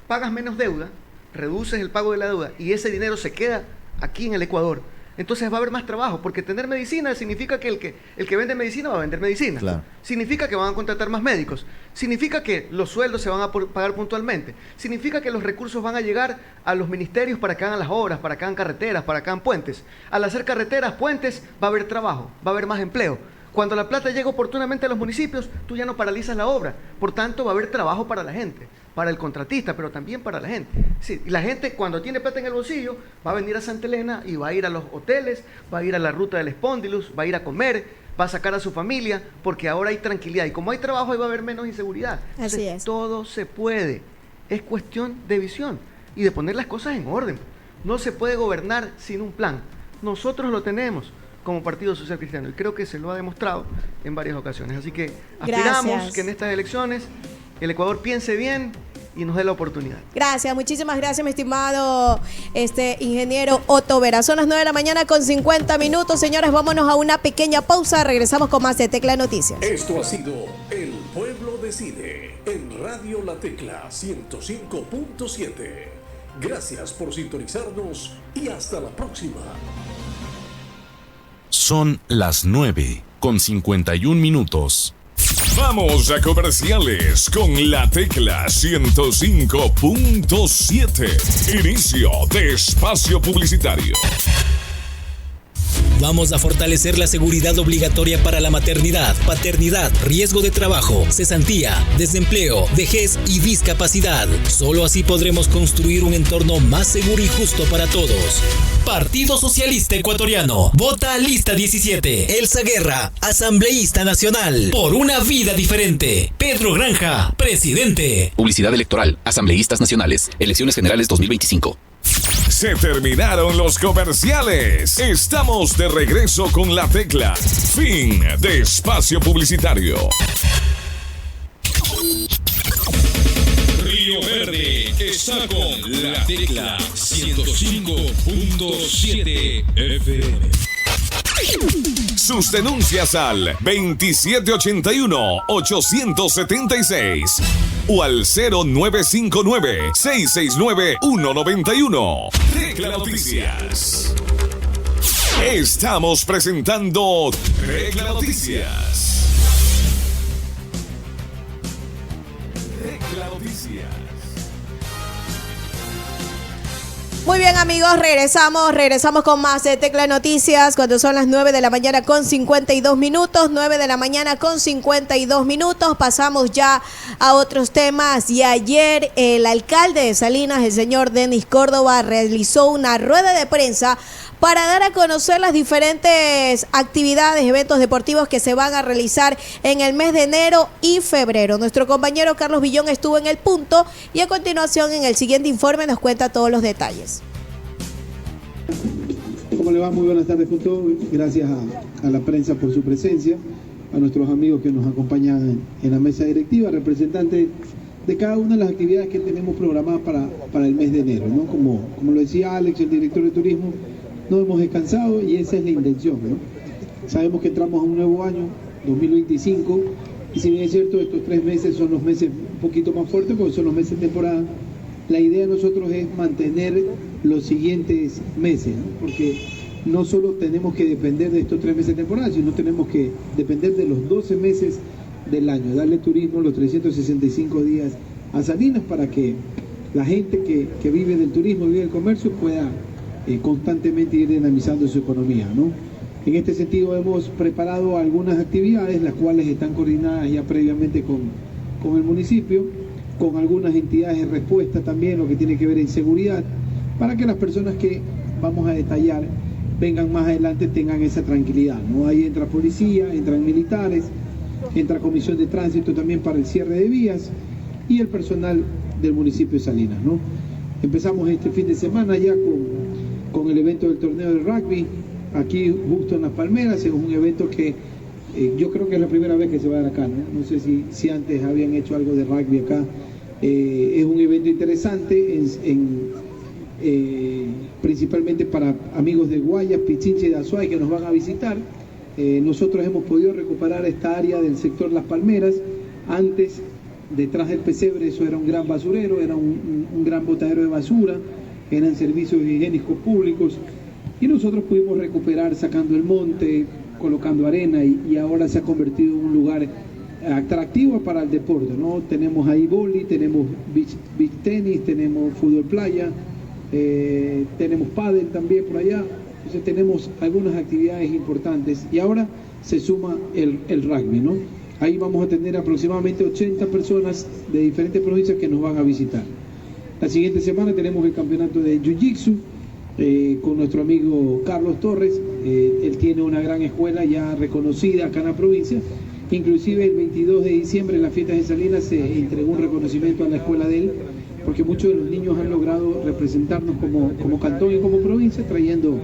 pagas menos deuda, reduces el pago de la deuda y ese dinero se queda aquí en el Ecuador. Entonces va a haber más trabajo, porque tener medicina significa que el que vende medicina va a vender medicina. Claro. Significa que van a contratar más médicos. Significa que los sueldos se van a pagar puntualmente. Significa que los recursos van a llegar a los ministerios para que hagan las obras, para que hagan carreteras, para que hagan puentes. Al hacer carreteras, puentes, va a haber trabajo, va a haber más empleo. Cuando la plata llega oportunamente a los municipios, tú ya no paralizas la obra. Por tanto, va a haber trabajo para la gente, para el contratista, pero también para la gente. Sí, y la gente, cuando tiene plata en el bolsillo, va a venir a Santa Elena y va a ir a los hoteles, va a ir a la ruta del Espóndilus, va a ir a comer, va a sacar a su familia, porque ahora hay tranquilidad. Y como hay trabajo, ahí va a haber menos inseguridad. Así es. Todo se puede. Es cuestión de visión y de poner las cosas en orden. No se puede gobernar sin un plan. Nosotros lo tenemos como Partido Social Cristiano y creo que se lo ha demostrado en varias ocasiones. Así que aspiramos que en estas elecciones el Ecuador piense bien y nos dé la oportunidad. Gracias, muchísimas gracias, mi estimado ingeniero Otto Vera. Son las 9 de la mañana con 50 minutos. Señores, vámonos a una pequeña pausa. Regresamos con más de Tecla Noticias. Esto ha sido El Pueblo Decide en Radio La Tecla 105.7. Gracias por sintonizarnos y hasta la próxima. Son las 9 con 51 minutos. Vamos a comerciales con La Tecla 105.7. Inicio de espacio publicitario. Vamos a fortalecer la seguridad obligatoria para la maternidad, paternidad, riesgo de trabajo, cesantía, desempleo, vejez y discapacidad. Solo así podremos construir un entorno más seguro y justo para todos. Partido Socialista Ecuatoriano. Vota Lista 17. Elsa Guerra, asambleísta nacional. Por una vida diferente. Pedro Granja, presidente. Publicidad electoral. Asambleístas nacionales. Elecciones generales 2025. Se terminaron los comerciales. Estamos de regreso con La Tecla. Fin de espacio publicitario. Río Verde está con La Tecla 105.7 FM. Sus denuncias al 2781-876 o al 0959-669-191. Tecla Noticias. Estamos presentando Tecla Noticias. Tecla Noticias. Muy bien, amigos, regresamos con más de Tecla Noticias cuando son las 9 de la mañana con 52 minutos, 9 de la mañana con 52 minutos. Pasamos ya a otros temas y ayer el alcalde de Salinas, el señor Denis Córdoba, realizó una rueda de prensa para dar a conocer las diferentes actividades, eventos deportivos que se van a realizar en el mes de enero y febrero. Nuestro compañero Carlos Villón estuvo en el punto y a continuación en el siguiente informe nos cuenta todos los detalles. ¿Cómo le va? Muy buenas tardes con todos. Gracias a la prensa por su presencia, a nuestros amigos que nos acompañan en la mesa directiva, representantes de cada una de las actividades que tenemos programadas para el mes de enero, ¿no? Como lo decía Alex, el director de turismo, no hemos descansado y esa es la intención, ¿no? Sabemos que entramos a un nuevo año, 2025, y si bien es cierto, estos 3 meses son los meses un poquito más fuertes porque son los meses de temporada, la idea de nosotros es mantener los siguientes meses, ¿no? Porque no solo tenemos que depender de estos 3 meses de temporada, sino tenemos que depender de los 12 meses del año, darle turismo los 365 días a Salinas para que la gente que vive del turismo, vive del comercio, pueda constantemente ir dinamizando su economía, ¿no? En este sentido hemos preparado algunas actividades, las cuales están coordinadas ya previamente con el municipio, con algunas entidades de respuesta también, lo que tiene que ver en seguridad, para que las personas que vamos a detallar vengan más adelante tengan esa tranquilidad, ¿no? Ahí entra policía, entran militares, entra comisión de tránsito también para el cierre de vías y el personal del municipio de Salinas, ¿no? Empezamos este fin de semana ya con el evento del torneo de rugby, aquí justo en Las Palmeras. Es un evento que yo creo que es la primera vez que se va a dar acá, ¿no? No sé si antes habían hecho algo de rugby acá. Es un evento interesante, principalmente para amigos de Guayas, Pichincha y de Azuay que nos van a visitar. Nosotros hemos podido recuperar esta área del sector Las Palmeras. Antes, detrás del pesebre, eso era un gran basurero, era un gran botadero de basura, eran servicios higiénicos públicos, y nosotros pudimos recuperar sacando el monte, colocando arena, y ahora se ha convertido en un lugar atractivo para el deporte, ¿no? Tenemos ahí vóley, tenemos beach tenis, tenemos fútbol playa, tenemos pádel también por allá. Entonces tenemos algunas actividades importantes y ahora se suma el rugby, ¿no? Ahí vamos a tener aproximadamente 80 personas de diferentes provincias que nos van a visitar. La siguiente semana tenemos el campeonato de Jiu-Jitsu con nuestro amigo Carlos Torres. Él tiene una gran escuela ya reconocida acá en la provincia. Inclusive el 22 de diciembre en las fiestas de Salinas se entregó un reconocimiento a la escuela de él, porque muchos de los niños han logrado representarnos como cantón y como provincia, trayendo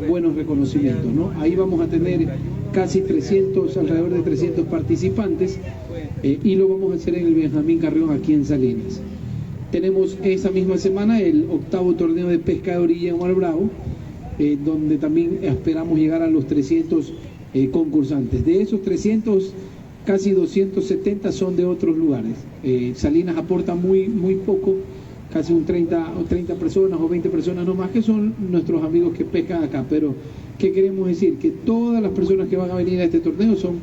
buenos reconocimientos, ¿no? Ahí vamos a tener casi 300, alrededor de 300 participantes, y lo vamos a hacer en el Benjamín Carrión aquí en Salinas. Tenemos esa misma semana el 8º torneo de pesca de orilla en Mar Bravo, donde también esperamos llegar a los 300 concursantes. De esos 300, casi 270 son de otros lugares. Salinas aporta muy poco, casi un 30 personas o 20 personas nomás, que son nuestros amigos que pescan acá. Pero, ¿qué queremos decir? Que todas las personas que van a venir a este torneo son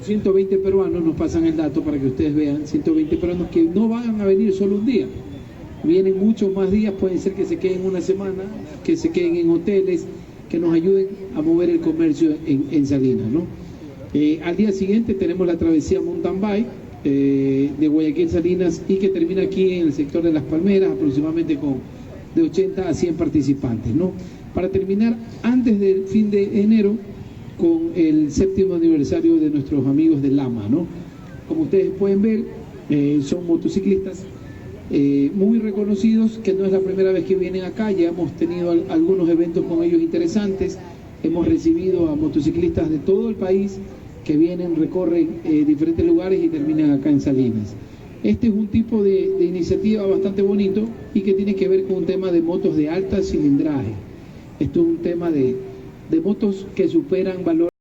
120 peruanos, nos pasan el dato para que ustedes vean, 120 peruanos que no van a venir solo un día. Vienen muchos más días, pueden ser que se queden una semana, que se queden en hoteles, que nos ayuden a mover el comercio en Salinas, ¿no? Al día siguiente tenemos la travesía mountain bike de Guayaquil Salinas, y que termina aquí en el sector de Las Palmeras, aproximadamente de 80 a 100 participantes, ¿no? Para terminar antes del fin de enero con el 7º aniversario de nuestros amigos de Lama, ¿no? Como ustedes pueden ver, son motociclistas muy reconocidos, que no es la primera vez que vienen acá. Ya hemos tenido algunos eventos con ellos interesantes. Hemos recibido a motociclistas de todo el país que vienen, recorren diferentes lugares y terminan acá en Salinas. Este es un tipo de iniciativa bastante bonito y que tiene que ver con un tema de motos de alta cilindraje. Esto es un tema de motos que superan valores